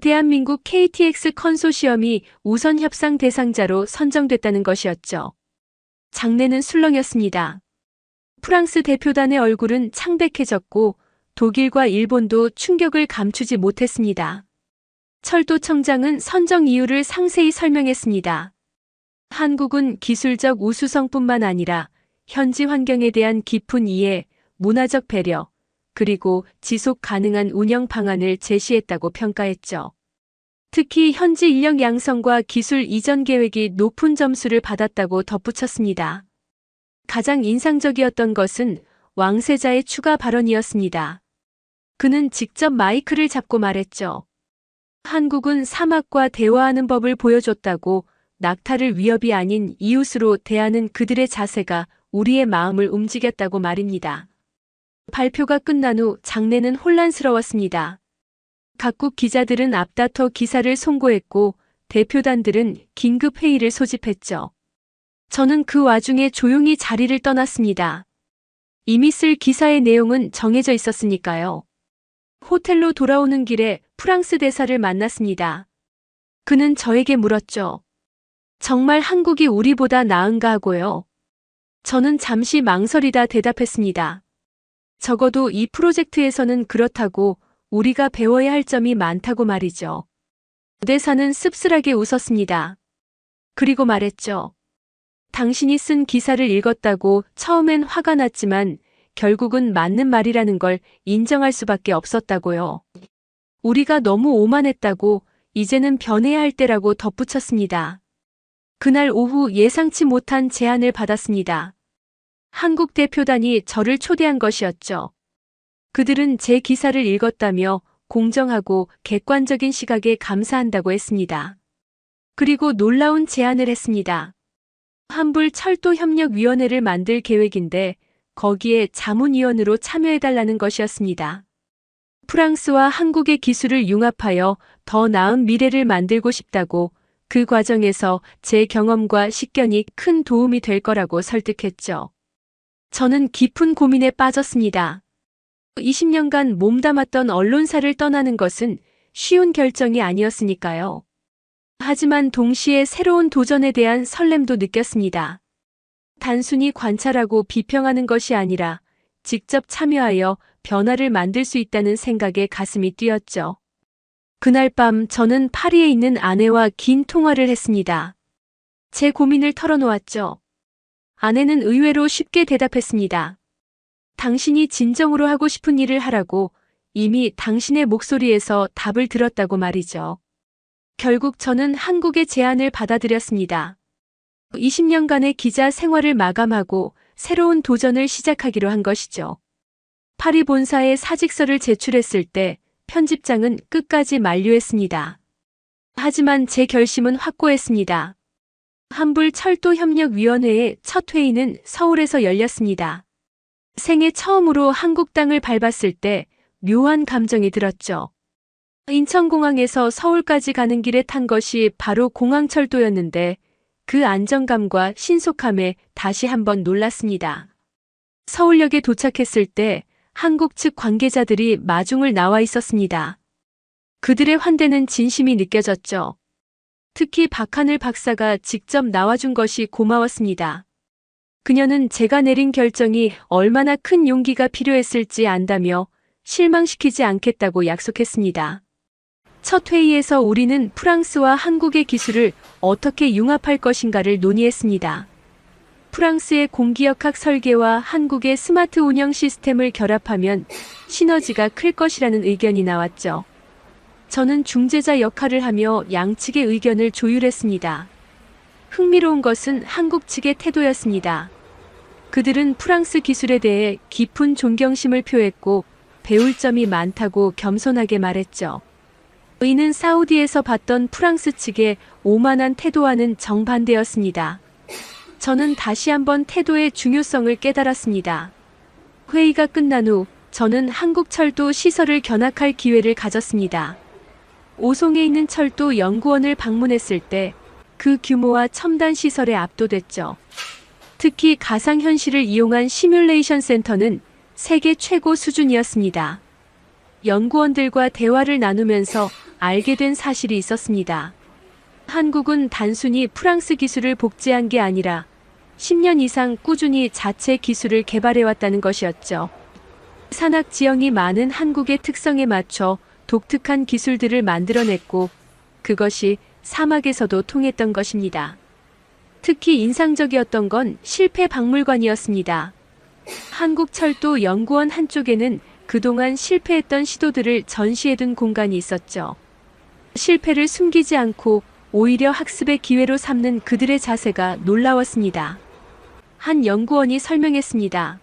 대한민국 KTX 컨소시엄이 우선 협상 대상자로 선정됐다는 것이었죠. 장내는 술렁였습니다. 프랑스 대표단의 얼굴은 창백해졌고 독일과 일본도 충격을 감추지 못했습니다. 철도청장은 선정 이유를 상세히 설명했습니다. 한국은 기술적 우수성뿐만 아니라 현지 환경에 대한 깊은 이해, 문화적 배려, 그리고 지속 가능한 운영 방안을 제시했다고 평가했죠. 특히 현지 인력 양성과 기술 이전 계획이 높은 점수를 받았다고 덧붙였습니다. 가장 인상적이었던 것은 왕세자의 추가 발언이었습니다. 그는 직접 마이크를 잡고 말했죠. 한국은 사막과 대화하는 법을 보여줬다고, 낙타를 위협이 아닌 이웃으로 대하는 그들의 자세가 우리의 마음을 움직였다고 말입니다. 발표가 끝난 후 장내는 혼란스러웠습니다. 각국 기자들은 앞다퉈 기사를 송고했고 대표단들은 긴급 회의를 소집했죠. 저는 그 와중에 조용히 자리를 떠났습니다. 이미 쓸 기사의 내용은 정해져 있었으니까요. 호텔로 돌아오는 길에 프랑스 대사를 만났습니다. 그는 저에게 물었죠. 정말 한국이 우리보다 나은가 하고요. 저는 잠시 망설이다 대답했습니다. 적어도 이 프로젝트에서는 그렇다고, 우리가 배워야 할 점이 많다고 말이죠. 대사는 씁쓸하게 웃었습니다. 그리고 말했죠. 당신이 쓴 기사를 읽었다고 처음엔 화가 났지만 결국은 맞는 말이라는 걸 인정할 수밖에 없었다고요. 우리가 너무 오만했다고, 이제는 변해야 할 때라고 덧붙였습니다. 그날 오후 예상치 못한 제안을 받았습니다. 한국 대표단이 저를 초대한 것이었죠. 그들은 제 기사를 읽었다며 공정하고 객관적인 시각에 감사한다고 했습니다. 그리고 놀라운 제안을 했습니다. 한불 철도협력위원회를 만들 계획인데 거기에 자문위원으로 참여해달라는 것이었습니다. 프랑스와 한국의 기술을 융합하여 더 나은 미래를 만들고 싶다고, 그 과정에서 제 경험과 식견이 큰 도움이 될 거라고 설득했죠. 저는 깊은 고민에 빠졌습니다. 20년간 몸담았던 언론사를 떠나는 것은 쉬운 결정이 아니었으니까요. 하지만 동시에 새로운 도전에 대한 설렘도 느꼈습니다. 단순히 관찰하고 비평하는 것이 아니라 직접 참여하여 변화를 만들 수 있다는 생각에 가슴이 뛰었죠. 그날 밤 저는 파리에 있는 아내와 긴 통화를 했습니다. 제 고민을 털어놓았죠. 아내는 의외로 쉽게 대답했습니다. 당신이 진정으로 하고 싶은 일을 하라고 이미 당신의 목소리에서 답을 들었다고 말이죠. 결국 저는 한국의 제안을 받아들였습니다. 20년간의 기자 생활을 마감하고 새로운 도전을 시작하기로 한 것이죠. 파리 본사에 사직서를 제출했을 때 편집장은 끝까지 만류했습니다. 하지만 제 결심은 확고했습니다. 한불철도협력위원회의 첫 회의는 서울에서 열렸습니다. 생애 처음으로 한국 땅을 밟았을 때 묘한 감정이 들었죠. 인천공항에서 서울까지 가는 길에 탄 것이 바로 공항철도였는데 그 안정감과 신속함에 다시 한번 놀랐습니다. 서울역에 도착했을 때 한국 측 관계자들이 마중을 나와 있었습니다. 그들의 환대는 진심이 느껴졌죠. 특히 박하늘 박사가 직접 나와준 것이 고마웠습니다. 그녀는 제가 내린 결정이 얼마나 큰 용기가 필요했을지 안다며 실망시키지 않겠다고 약속했습니다. 첫 회의에서 우리는 프랑스와 한국의 기술을 어떻게 융합할 것인가를 논의했습니다. 프랑스의 공기역학 설계와 한국의 스마트 운영 시스템을 결합하면 시너지가 클 것이라는 의견이 나왔죠. 저는 중재자 역할을 하며 양측의 의견을 조율했습니다. 흥미로운 것은 한국 측의 태도였습니다. 그들은 프랑스 기술에 대해 깊은 존경심을 표했고 배울 점이 많다고 겸손하게 말했죠. 이는 사우디에서 봤던 프랑스 측의 오만한 태도와는 정반대였습니다. 저는 다시 한번 태도의 중요성을 깨달았습니다. 회의가 끝난 후 저는 한국철도 시설을 견학할 기회를 가졌습니다. 오송에 있는 철도 연구원을 방문했을 때 그 규모와 첨단 시설에 압도됐죠. 특히 가상현실을 이용한 시뮬레이션 센터는 세계 최고 수준이었습니다. 연구원들과 대화를 나누면서 알게 된 사실이 있었습니다. 한국은 단순히 프랑스 기술을 복제한 게 아니라 10년 이상 꾸준히 자체 기술을 개발해왔다는 것이었죠. 산악 지형이 많은 한국의 특성에 맞춰 독특한 기술들을 만들어냈고 그것이 사막에서도 통했던 것입니다. 특히 인상적이었던 건 실패 박물관이었습니다. 한국철도 연구원 한쪽에는 그동안 실패했던 시도들을 전시해둔 공간이 있었죠. 실패를 숨기지 않고 오히려 학습의 기회로 삼는 그들의 자세가 놀라웠습니다. 한 연구원이 설명했습니다.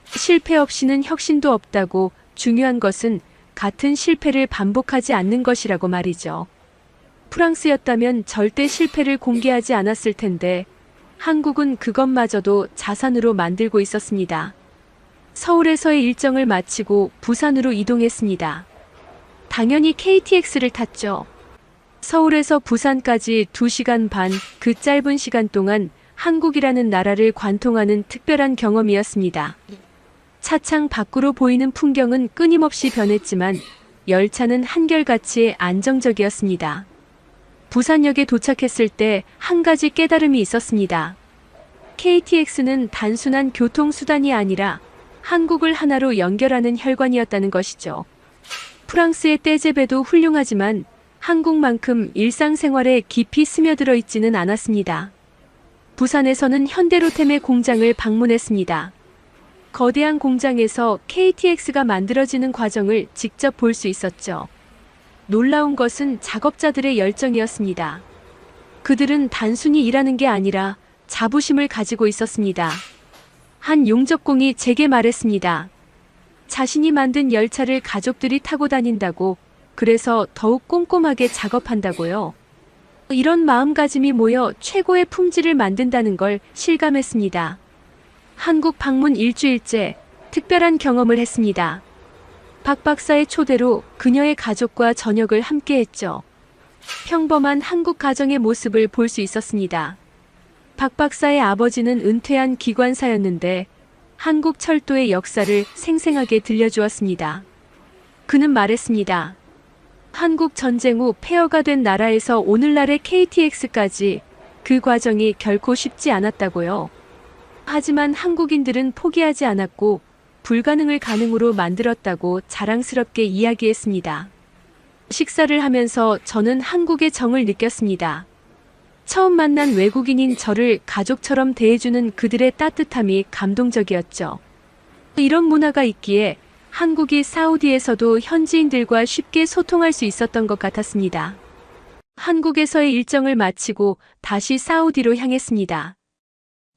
실패 없이는 혁신도 없다고 중요한 것은 같은 실패를 반복하지 않는 것이라고 말이죠. 프랑스였다면 절대 실패를 공개하지 않았을 텐데 한국은 그것마저도 자산으로 만들고 있었습니다. 서울에서의 일정을 마치고 부산으로 이동했습니다. 당연히 KTX를 탔죠. 서울에서 부산까지 2시간 반, 그 짧은 시간 동안 한국이라는 나라를 관통하는 특별한 경험이었습니다. 차창 밖으로 보이는 풍경은 끊임없이 변했지만 열차는 한결같이 안정적이었습니다. 부산역에 도착했을 때 한 가지 깨달음이 있었습니다. KTX는 단순한 교통수단이 아니라 한국을 하나로 연결하는 혈관이었다는 것이죠. 프랑스의 떼제베도 훌륭하지만 한국만큼 일상생활에 깊이 스며들어 있지는 않았습니다. 부산에서는 현대로템의 공장을 방문했습니다. 거대한 공장에서 KTX가 만들어지는 과정을 직접 볼 수 있었죠. 놀라운 것은 작업자들의 열정이었습니다. 그들은 단순히 일하는 게 아니라 자부심을 가지고 있었습니다. 한 용접공이 제게 말했습니다. 자신이 만든 열차를 가족들이 타고 다닌다고, 그래서 더욱 꼼꼼하게 작업한다고요. 이런 마음가짐이 모여 최고의 품질을 만든다는 걸 실감했습니다. 한국 방문 일주일째 특별한 경험을 했습니다. 박 박사의 초대로 그녀의 가족과 저녁을 함께 했죠. 평범한 한국 가정의 모습을 볼 수 있었습니다. 박 박사의 아버지는 은퇴한 기관사였는데 한국 철도의 역사를 생생하게 들려주었습니다. 그는 말했습니다. 한국 전쟁 후 폐허가 된 나라에서 오늘날의 KTX까지 그 과정이 결코 쉽지 않았다고요. 하지만 한국인들은 포기하지 않았고 불가능을 가능으로 만들었다고 자랑스럽게 이야기했습니다. 식사를 하면서 저는 한국의 정을 느꼈습니다. 처음 만난 외국인인 저를 가족처럼 대해주는 그들의 따뜻함이 감동적이었죠. 이런 문화가 있기에 한국이 사우디에서도 현지인들과 쉽게 소통할 수 있었던 것 같았습니다. 한국에서의 일정을 마치고 다시 사우디로 향했습니다.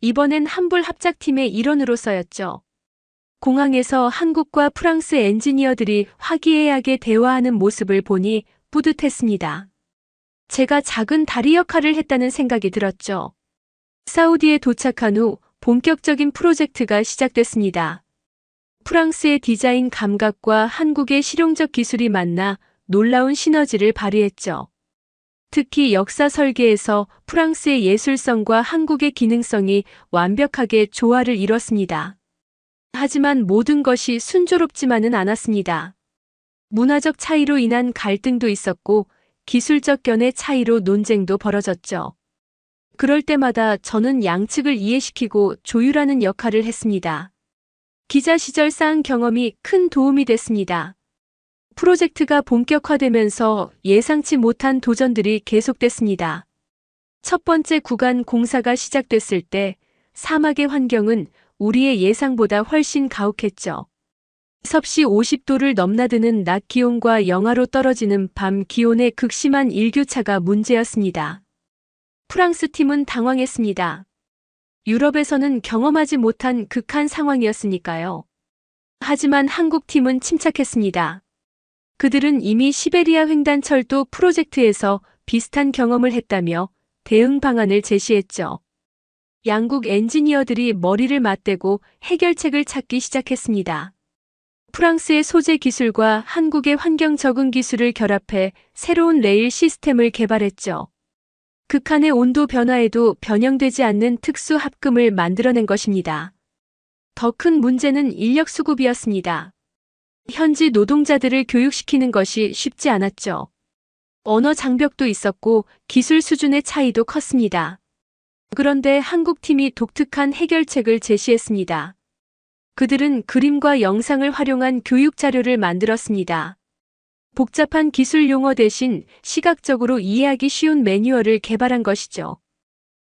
이번엔 한불 합작팀의 일원으로서였죠. 공항에서 한국과 프랑스 엔지니어들이 화기애애하게 대화하는 모습을 보니 뿌듯했습니다. 제가 작은 다리 역할을 했다는 생각이 들었죠. 사우디에 도착한 후 본격적인 프로젝트가 시작됐습니다. 프랑스의 디자인 감각과 한국의 실용적 기술이 만나 놀라운 시너지를 발휘했죠. 특히 역사 설계에서 프랑스의 예술성과 한국의 기능성이 완벽하게 조화를 이뤘습니다. 하지만 모든 것이 순조롭지만은 않았습니다. 문화적 차이로 인한 갈등도 있었고 기술적 견해 차이로 논쟁도 벌어졌죠. 그럴 때마다 저는 양측을 이해시키고 조율하는 역할을 했습니다. 기자 시절 쌓은 경험이 큰 도움이 됐습니다. 프로젝트가 본격화되면서 예상치 못한 도전들이 계속됐습니다. 첫 번째 구간 공사가 시작됐을 때 사막의 환경은 우리의 예상보다 훨씬 가혹했죠. 섭씨 50도를 넘나드는 낮 기온과 영하로 떨어지는 밤 기온의 극심한 일교차가 문제였습니다. 프랑스 팀은 당황했습니다. 유럽에서는 경험하지 못한 극한 상황이었으니까요. 하지만 한국 팀은 침착했습니다. 그들은 이미 시베리아 횡단철도 프로젝트에서 비슷한 경험을 했다며 대응 방안을 제시했죠. 양국 엔지니어들이 머리를 맞대고 해결책을 찾기 시작했습니다. 프랑스의 소재 기술과 한국의 환경 적응 기술을 결합해 새로운 레일 시스템을 개발했죠. 극한의 온도 변화에도 변형되지 않는 특수 합금을 만들어낸 것입니다. 더 큰 문제는 인력 수급이었습니다. 현지 노동자들을 교육시키는 것이 쉽지 않았죠. 언어 장벽도 있었고 기술 수준의 차이도 컸습니다. 그런데 한국 팀이 독특한 해결책을 제시했습니다. 그들은 그림과 영상을 활용한 교육 자료를 만들었습니다. 복잡한 기술 용어 대신 시각적으로 이해하기 쉬운 매뉴얼을 개발한 것이죠.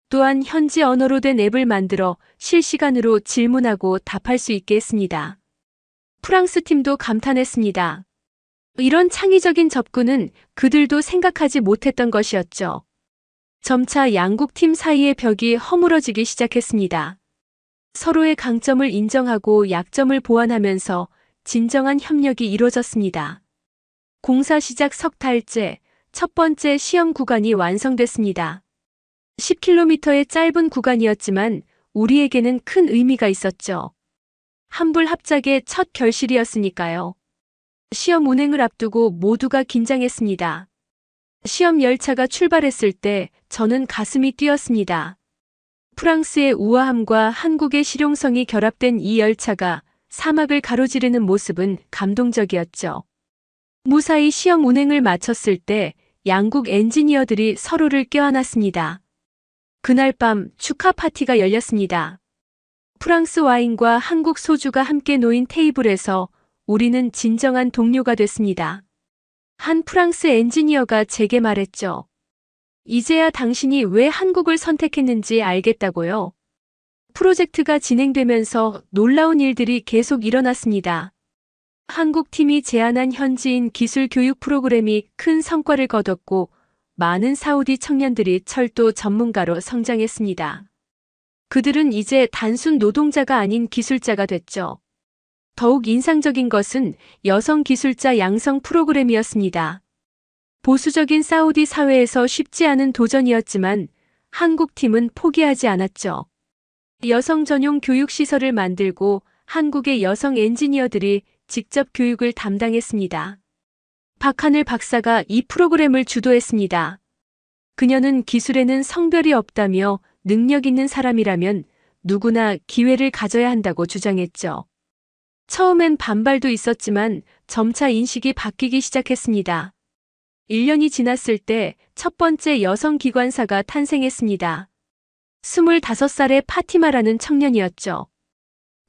또한 현지 언어로 된 앱을 만들어 실시간으로 질문하고 답할 수 있게 했습니다. 프랑스 팀도 감탄했습니다. 이런 창의적인 접근은 그들도 생각하지 못했던 것이었죠. 점차 양국 팀 사이의 벽이 허물어지기 시작했습니다. 서로의 강점을 인정하고 약점을 보완하면서 진정한 협력이 이루어졌습니다. 공사 시작 석 달째, 첫 번째 시험 구간이 완성됐습니다. 10km의 짧은 구간이었지만 우리에게는 큰 의미가 있었죠. 한불 합작의 첫 결실이었으니까요. 시험 운행을 앞두고 모두가 긴장했습니다. 시험 열차가 출발했을 때 저는 가슴이 뛰었습니다. 프랑스의 우아함과 한국의 실용성이 결합된 이 열차가 사막을 가로지르는 모습은 감동적이었죠. 무사히 시험 운행을 마쳤을 때 양국 엔지니어들이 서로를 껴안았습니다. 그날 밤 축하 파티가 열렸습니다. 프랑스 와인과 한국 소주가 함께 놓인 테이블에서 우리는 진정한 동료가 됐습니다. 한 프랑스 엔지니어가 제게 말했죠. 이제야 당신이 왜 한국을 선택했는지 알겠다고요. 프로젝트가 진행되면서 놀라운 일들이 계속 일어났습니다. 한국 팀이 제안한 현지인 기술 교육 프로그램이 큰 성과를 거뒀고 많은 사우디 청년들이 철도 전문가로 성장했습니다. 그들은 이제 단순 노동자가 아닌 기술자가 됐죠. 더욱 인상적인 것은 여성 기술자 양성 프로그램이었습니다. 보수적인 사우디 사회에서 쉽지 않은 도전이었지만 한국 팀은 포기하지 않았죠. 여성 전용 교육 시설을 만들고 한국의 여성 엔지니어들이 직접 교육을 담당했습니다. 박하늘 박사가 이 프로그램을 주도했습니다. 그녀는 기술에는 성별이 없다며 능력 있는 사람이라면 누구나 기회를 가져야 한다고 주장했죠. 처음엔 반발도 있었지만 점차 인식이 바뀌기 시작했습니다. 1년이 지났을 때 첫 번째 여성 기관사가 탄생했습니다. 25살의 파티마라는 청년이었죠.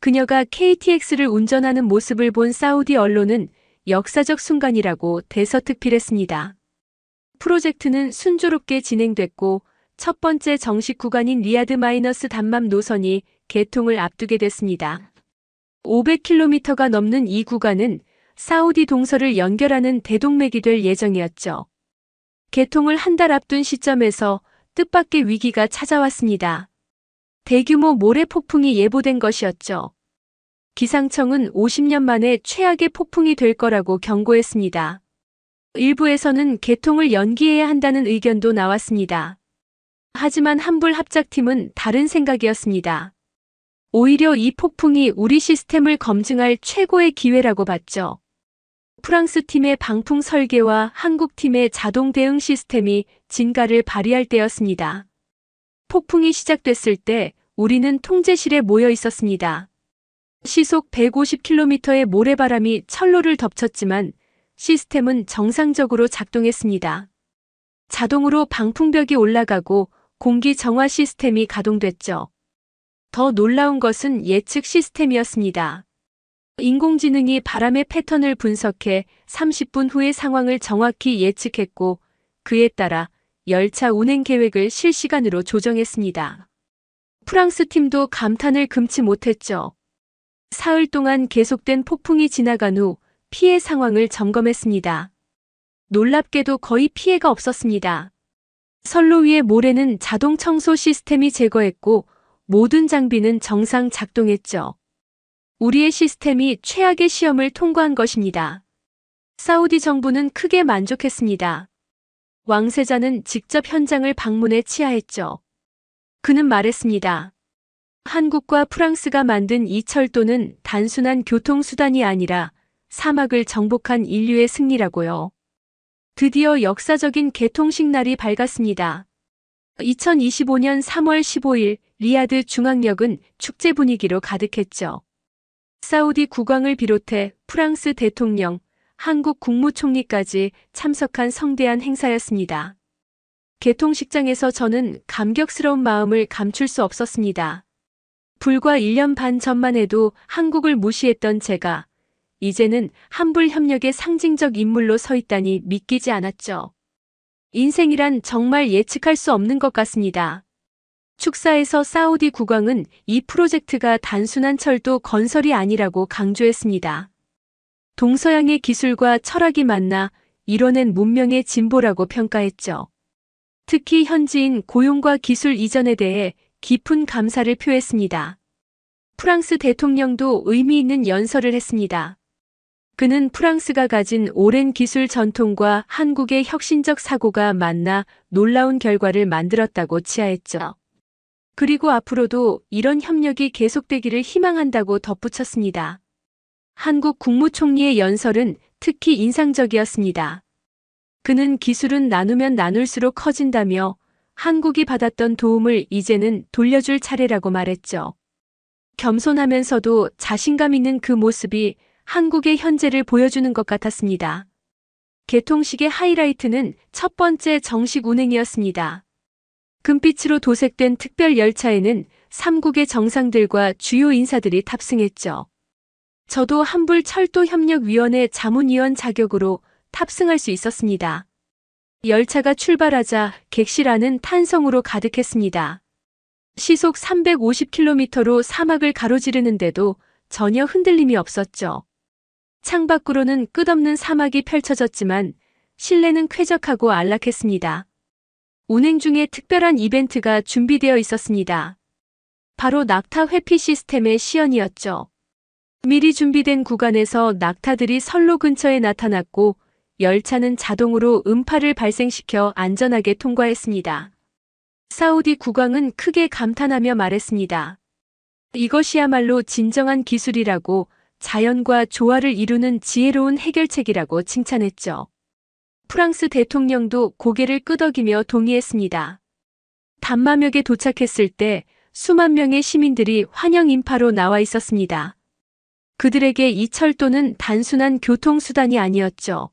그녀가 KTX를 운전하는 모습을 본 사우디 언론은 역사적 순간이라고 대서특필했습니다. 프로젝트는 순조롭게 진행됐고 첫 번째 정식 구간인 리야드 마이너스 담맘 노선이 개통을 앞두게 됐습니다. 500km가 넘는 이 구간은 사우디 동서를 연결하는 대동맥이 될 예정이었죠. 개통을 한 달 앞둔 시점에서 뜻밖의 위기가 찾아왔습니다. 대규모 모래 폭풍이 예보된 것이었죠. 기상청은 50년 만에 최악의 폭풍이 될 거라고 경고했습니다. 일부에서는 개통을 연기해야 한다는 의견도 나왔습니다. 하지만 한불 합작팀은 다른 생각이었습니다. 오히려 이 폭풍이 우리 시스템을 검증할 최고의 기회라고 봤죠. 프랑스 팀의 방풍 설계와 한국 팀의 자동 대응 시스템이 진가를 발휘할 때였습니다. 폭풍이 시작됐을 때 우리는 통제실에 모여 있었습니다. 시속 150km의 모래바람이 철로를 덮쳤지만 시스템은 정상적으로 작동했습니다. 자동으로 방풍벽이 올라가고 공기 정화 시스템이 가동됐죠. 더 놀라운 것은 예측 시스템이었습니다. 인공지능이 바람의 패턴을 분석해 30분 후의 상황을 정확히 예측했고 그에 따라 열차 운행 계획을 실시간으로 조정했습니다. 프랑스 팀도 감탄을 금치 못했죠. 사흘 동안 계속된 폭풍이 지나간 후 피해 상황을 점검했습니다. 놀랍게도 거의 피해가 없었습니다. 선로 위의 모래는 자동 청소 시스템이 제거했고 모든 장비는 정상 작동했죠. 우리의 시스템이 최악의 시험을 통과한 것입니다. 사우디 정부는 크게 만족했습니다. 왕세자는 직접 현장을 방문해 치하했죠. 그는 말했습니다. 한국과 프랑스가 만든 이 철도는 단순한 교통수단이 아니라 사막을 정복한 인류의 승리라고요. 드디어 역사적인 개통식 날이 밝았습니다. 2025년 3월 15일 리야드 중앙역은 축제 분위기로 가득했죠. 사우디 국왕을 비롯해 프랑스 대통령, 한국 국무총리까지 참석한 성대한 행사였습니다. 개통식장에서 저는 감격스러운 마음을 감출 수 없었습니다. 불과 1년 반 전만 해도 한국을 무시했던 제가 이제는 한불협력의 상징적 인물로 서 있다니 믿기지 않았죠. 인생이란 정말 예측할 수 없는 것 같습니다. 축사에서 사우디 국왕은 이 프로젝트가 단순한 철도 건설이 아니라고 강조했습니다. 동서양의 기술과 철학이 만나 이뤄낸 문명의 진보라고 평가했죠. 특히 현지인 고용과 기술 이전에 대해 깊은 감사를 표했습니다. 프랑스 대통령도 의미 있는 연설을 했습니다. 그는 프랑스가 가진 오랜 기술 전통과 한국의 혁신적 사고가 만나 놀라운 결과를 만들었다고 치하했죠. 그리고 앞으로도 이런 협력이 계속되기를 희망한다고 덧붙였습니다. 한국 국무총리의 연설은 특히 인상적이었습니다. 그는 기술은 나누면 나눌수록 커진다며 한국이 받았던 도움을 이제는 돌려줄 차례라고 말했죠. 겸손하면서도 자신감 있는 그 모습이 한국의 현재를 보여주는 것 같았습니다. 개통식의 하이라이트는 첫 번째 정식 운행이었습니다. 금빛으로 도색된 특별 열차에는 3국의 정상들과 주요 인사들이 탑승했죠. 저도 한불철도협력위원회 자문위원 자격으로 탑승할 수 있었습니다. 열차가 출발하자 객실 안은 탄성으로 가득했습니다. 시속 350km로 사막을 가로지르는데도 전혀 흔들림이 없었죠. 창밖으로는 끝없는 사막이 펼쳐졌지만 실내는 쾌적하고 안락했습니다. 운행 중에 특별한 이벤트가 준비되어 있었습니다. 바로 낙타 회피 시스템의 시연이었죠. 미리 준비된 구간에서 낙타들이 선로 근처에 나타났고 열차는 자동으로 음파를 발생시켜 안전하게 통과했습니다. 사우디 국왕은 크게 감탄하며 말했습니다. 이것이야말로 진정한 기술이라고 자연과 조화를 이루는 지혜로운 해결책이라고 칭찬했죠. 프랑스 대통령도 고개를 끄덕이며 동의했습니다. 단마역에 도착했을 때 수만 명의 시민들이 환영 인파로 나와 있었습니다. 그들에게 이 철도는 단순한 교통수단이 아니었죠.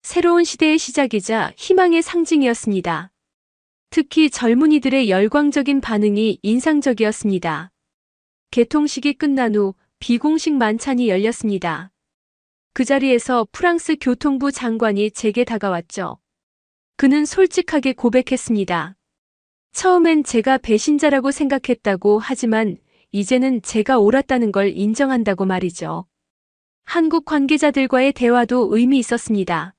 새로운 시대의 시작이자 희망의 상징이었습니다. 특히 젊은이들의 열광적인 반응이 인상적이었습니다. 개통식이 끝난 후 비공식 만찬이 열렸습니다. 그 자리에서 프랑스 교통부 장관이 제게 다가왔죠. 그는 솔직하게 고백했습니다. 처음엔 제가 배신자라고 생각했다고 하지만 이제는 제가 옳았다는 걸 인정한다고 말이죠. 한국 관계자들과의 대화도 의미 있었습니다.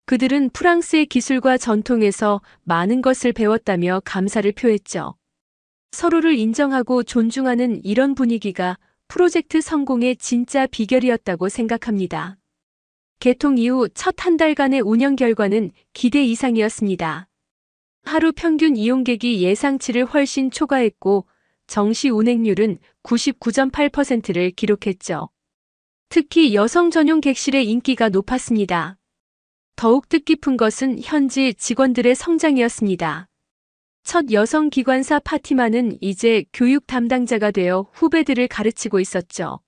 그들은 프랑스의 기술과 전통에서 많은 것을 배웠다며 감사를 표했죠. 서로를 인정하고 존중하는 이런 분위기가 프로젝트 성공의 진짜 비결이었다고 생각합니다. 개통 이후 첫 한 달간의 운영 결과는 기대 이상이었습니다. 하루 평균 이용객이 예상치를 훨씬 초과했고 정시 운행률은 99.8%를 기록했죠. 특히 여성 전용 객실의 인기가 높았습니다. 더욱 뜻깊은 것은 현지 직원들의 성장이었습니다. 첫 여성 기관사 파티마는 이제 교육 담당자가 되어 후배들을 가르치고 있었죠.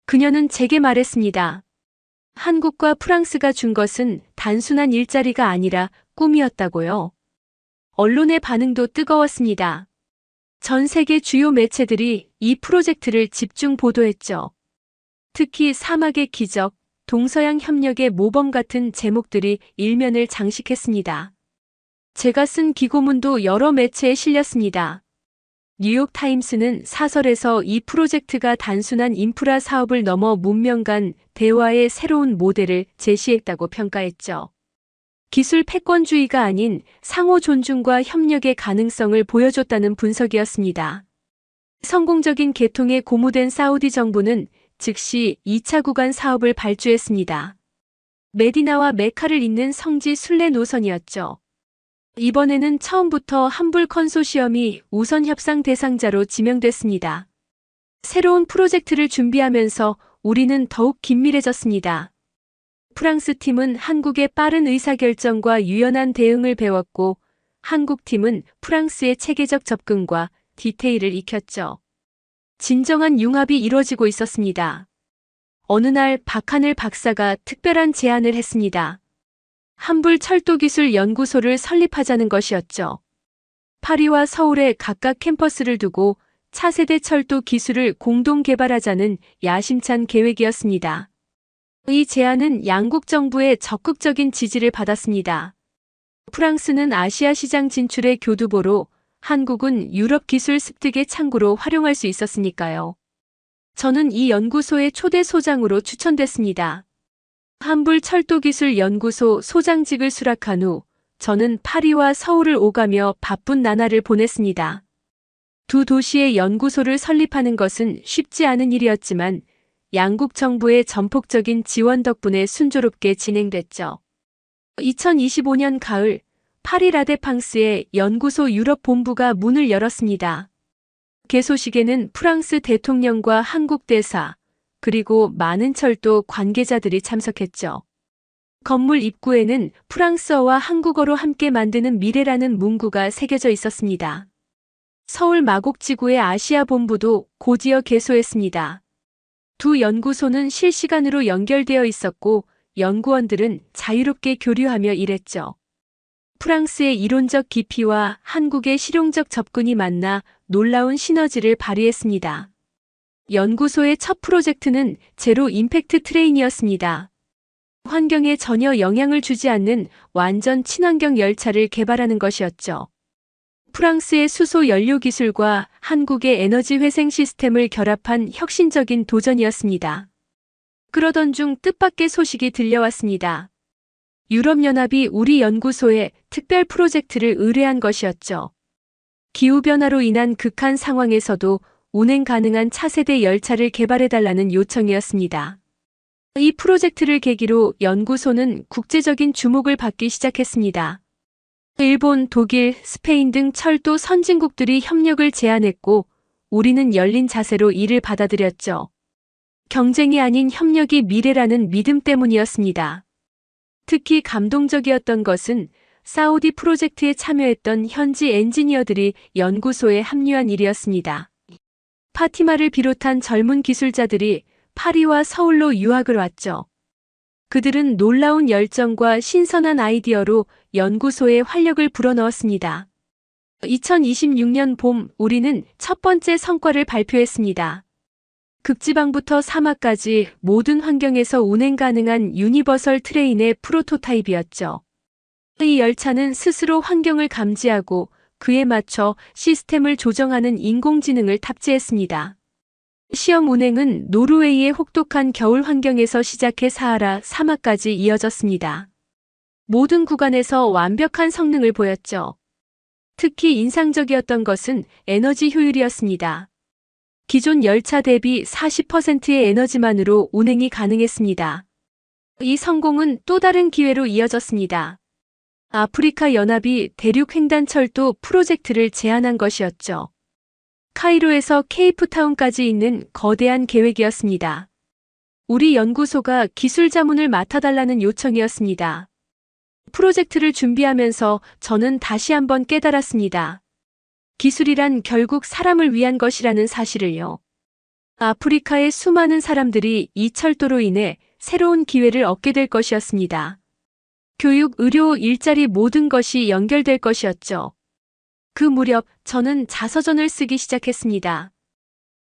그녀는 제게 말했습니다. 한국과 프랑스가 준 것은 단순한 일자리가 아니라 꿈이었다고요. 언론의 반응도 뜨거웠습니다. 전 세계 주요 매체들이 이 프로젝트를 집중 보도했죠. 특히 사막의 기적, 동서양 협력의 모범 같은 제목들이 일면을 장식했습니다. 제가 쓴 기고문도 여러 매체에 실렸습니다. 뉴욕타임스는 사설에서 이 프로젝트가 단순한 인프라 사업을 넘어 문명 간 대화의 새로운 모델을 제시했다고 평가했죠. 기술 패권주의가 아닌 상호 존중과 협력의 가능성을 보여줬다는 분석이었습니다. 성공적인 개통에 고무된 사우디 정부는 즉시 2차 구간 사업을 발주했습니다. 메디나와 메카를 잇는 성지 순례 노선이었죠. 이번에는 처음부터 한불 컨소시엄이 우선 협상 대상자로 지명됐습니다. 새로운 프로젝트를 준비하면서 우리는 더욱 긴밀해졌습니다. 프랑스 팀은 한국의 빠른 의사결정과 유연한 대응을 배웠고 한국 팀은 프랑스의 체계적 접근과 디테일을 익혔죠. 진정한 융합이 이루어지고 있었습니다. 어느 날 박하늘 박사가 특별한 제안을 했습니다. 한불 철도기술 연구소를 설립하자는 것이었죠. 파리와 서울에 각각 캠퍼스를 두고 차세대 철도 기술을 공동 개발하자는 야심찬 계획이었습니다. 이 제안은 양국 정부의 적극적인 지지를 받았습니다. 프랑스는 아시아 시장 진출의 교두보로 한국은 유럽 기술 습득의 창구로 활용할 수 있었으니까요. 저는 이 연구소의 초대 소장으로 추천됐습니다. 한불 철도기술연구소 소장직을 수락한 후 저는 파리와 서울을 오가며 바쁜 나날을 보냈습니다. 두 도시의 연구소를 설립하는 것은 쉽지 않은 일이었지만 양국 정부의 전폭적인 지원 덕분에 순조롭게 진행됐죠. 2025년 가을 파리 라데팡스의 연구소 유럽 본부가 문을 열었습니다. 개소식에는 프랑스 대통령과 한국 대사, 그리고 많은 철도 관계자들이 참석했죠. 건물 입구에는 프랑스어와 한국어로 함께 만드는 미래라는 문구가 새겨져 있었습니다. 서울 마곡지구의 아시아 본부도 곧이어 개소했습니다. 두 연구소는 실시간으로 연결되어 있었고 연구원들은 자유롭게 교류하며 일했죠. 프랑스의 이론적 깊이와 한국의 실용적 접근이 만나 놀라운 시너지를 발휘했습니다. 연구소의 첫 프로젝트는 제로 임팩트 트레인이었습니다. 환경에 전혀 영향을 주지 않는 완전 친환경 열차를 개발하는 것이었죠. 프랑스의 수소 연료 기술과 한국의 에너지 회생 시스템을 결합한 혁신적인 도전이었습니다. 그러던 중 뜻밖의 소식이 들려왔습니다. 유럽연합이 우리 연구소에 특별 프로젝트를 의뢰한 것이었죠. 기후변화로 인한 극한 상황에서도 운행 가능한 차세대 열차를 개발해달라는 요청이었습니다. 이 프로젝트를 계기로 연구소는 국제적인 주목을 받기 시작했습니다. 일본, 독일, 스페인 등 철도 선진국들이 협력을 제안했고 우리는 열린 자세로 이를 받아들였죠. 경쟁이 아닌 협력이 미래라는 믿음 때문이었습니다. 특히 감동적이었던 것은 사우디 프로젝트에 참여했던 현지 엔지니어들이 연구소에 합류한 일이었습니다. 파티마를 비롯한 젊은 기술자들이 파리와 서울로 유학을 왔죠. 그들은 놀라운 열정과 신선한 아이디어로 연구소에 활력을 불어넣었습니다. 2026년 봄 우리는 첫 번째 성과를 발표했습니다. 극지방부터 사막까지 모든 환경에서 운행 가능한 유니버설 트레인의 프로토타입이었죠. 이 열차는 스스로 환경을 감지하고 그에 맞춰 시스템을 조정하는 인공지능을 탑재했습니다. 시험 운행은 노르웨이의 혹독한 겨울 환경에서 시작해 사하라 사막까지 이어졌습니다. 모든 구간에서 완벽한 성능을 보였죠. 특히 인상적이었던 것은 에너지 효율이었습니다. 기존 열차 대비 40%의 에너지만으로 운행이 가능했습니다. 이 성공은 또 다른 기회로 이어졌습니다. 아프리카 연합이 대륙 횡단철도 프로젝트를 제안한 것이었죠. 카이로에서 케이프타운까지 있는 거대한 계획이었습니다. 우리 연구소가 기술 자문을 맡아달라는 요청이었습니다. 프로젝트를 준비하면서 저는 다시 한번 깨달았습니다. 기술이란 결국 사람을 위한 것이라는 사실을요. 아프리카의 수많은 사람들이 이 철도로 인해 새로운 기회를 얻게 될 것이었습니다. 교육, 의료, 일자리 모든 것이 연결될 것이었죠. 그 무렵 저는 자서전을 쓰기 시작했습니다.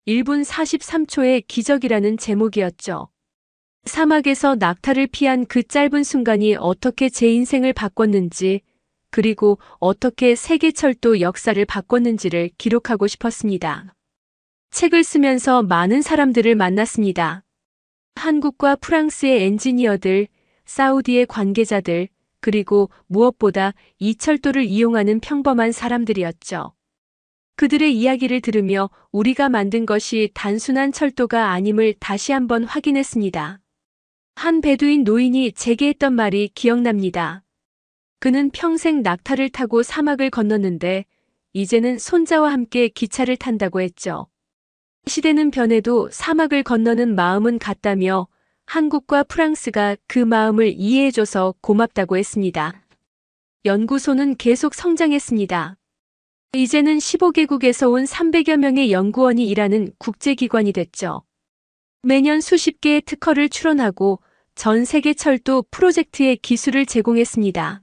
1분 43초의 기적이라는 제목이었죠. 사막에서 낙타를 피한 그 짧은 순간이 어떻게 제 인생을 바꿨는지, 그리고 어떻게 세계철도 역사를 바꿨는지를 기록하고 싶었습니다. 책을 쓰면서 많은 사람들을 만났습니다. 한국과 프랑스의 엔지니어들, 사우디의 관계자들, 그리고 무엇보다 이 철도를 이용하는 평범한 사람들이었죠. 그들의 이야기를 들으며 우리가 만든 것이 단순한 철도가 아님을 다시 한번 확인했습니다. 한 베두인 노인이 제게 했던 말이 기억납니다. 그는 평생 낙타를 타고 사막을 건넜는데 이제는 손자와 함께 기차를 탄다고 했죠. 시대는 변해도 사막을 건너는 마음은 같다며 한국과 프랑스가 그 마음을 이해해줘서 고맙다고 했습니다. 연구소는 계속 성장했습니다. 이제는 15개국에서 온 300여 명의 연구원이 일하는 국제기관이 됐죠. 매년 수십 개의 특허를 출원하고 전 세계 철도 프로젝트의 기술을 제공했습니다.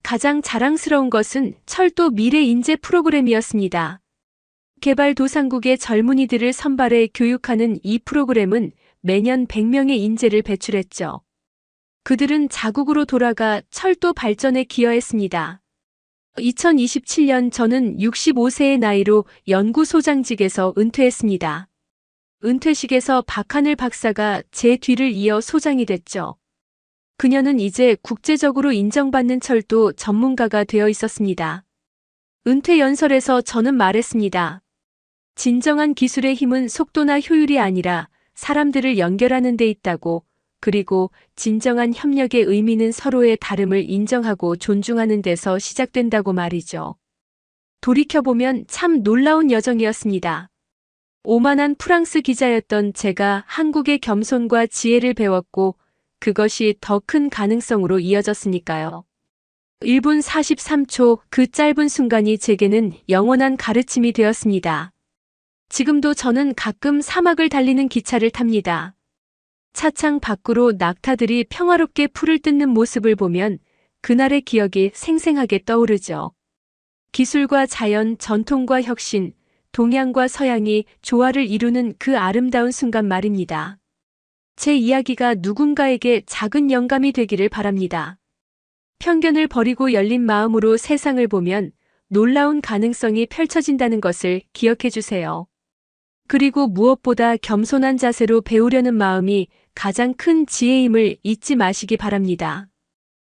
가장 자랑스러운 것은 철도 미래 인재 프로그램이었습니다. 개발도상국의 젊은이들을 선발해 교육하는 이 프로그램은 매년 100명의 인재를 배출했죠. 그들은 자국으로 돌아가 철도 발전에 기여했습니다. 2027년 저는 65세의 나이로 연구소장직에서 은퇴했습니다. 은퇴식에서 박하늘 박사가 제 뒤를 이어 소장이 됐죠. 그녀는 이제 국제적으로 인정받는 철도 전문가가 되어 있었습니다. 은퇴 연설에서 저는 말했습니다. 진정한 기술의 힘은 속도나 효율이 아니라 사람들을 연결하는 데 있다고, 그리고 진정한 협력의 의미는 서로의 다름을 인정하고 존중하는 데서 시작된다고 말이죠. 돌이켜보면 참 놀라운 여정이었습니다. 오만한 프랑스 기자였던 제가 한국의 겸손과 지혜를 배웠고 그것이 더 큰 가능성으로 이어졌으니까요. 1분 43초 그 짧은 순간이 제게는 영원한 가르침이 되었습니다. 지금도 저는 가끔 사막을 달리는 기차를 탑니다. 차창 밖으로 낙타들이 평화롭게 풀을 뜯는 모습을 보면 그날의 기억이 생생하게 떠오르죠. 기술과 자연, 전통과 혁신, 동양과 서양이 조화를 이루는 그 아름다운 순간 말입니다. 제 이야기가 누군가에게 작은 영감이 되기를 바랍니다. 편견을 버리고 열린 마음으로 세상을 보면 놀라운 가능성이 펼쳐진다는 것을 기억해 주세요. 그리고 무엇보다 겸손한 자세로 배우려는 마음이 가장 큰 지혜임을 잊지 마시기 바랍니다.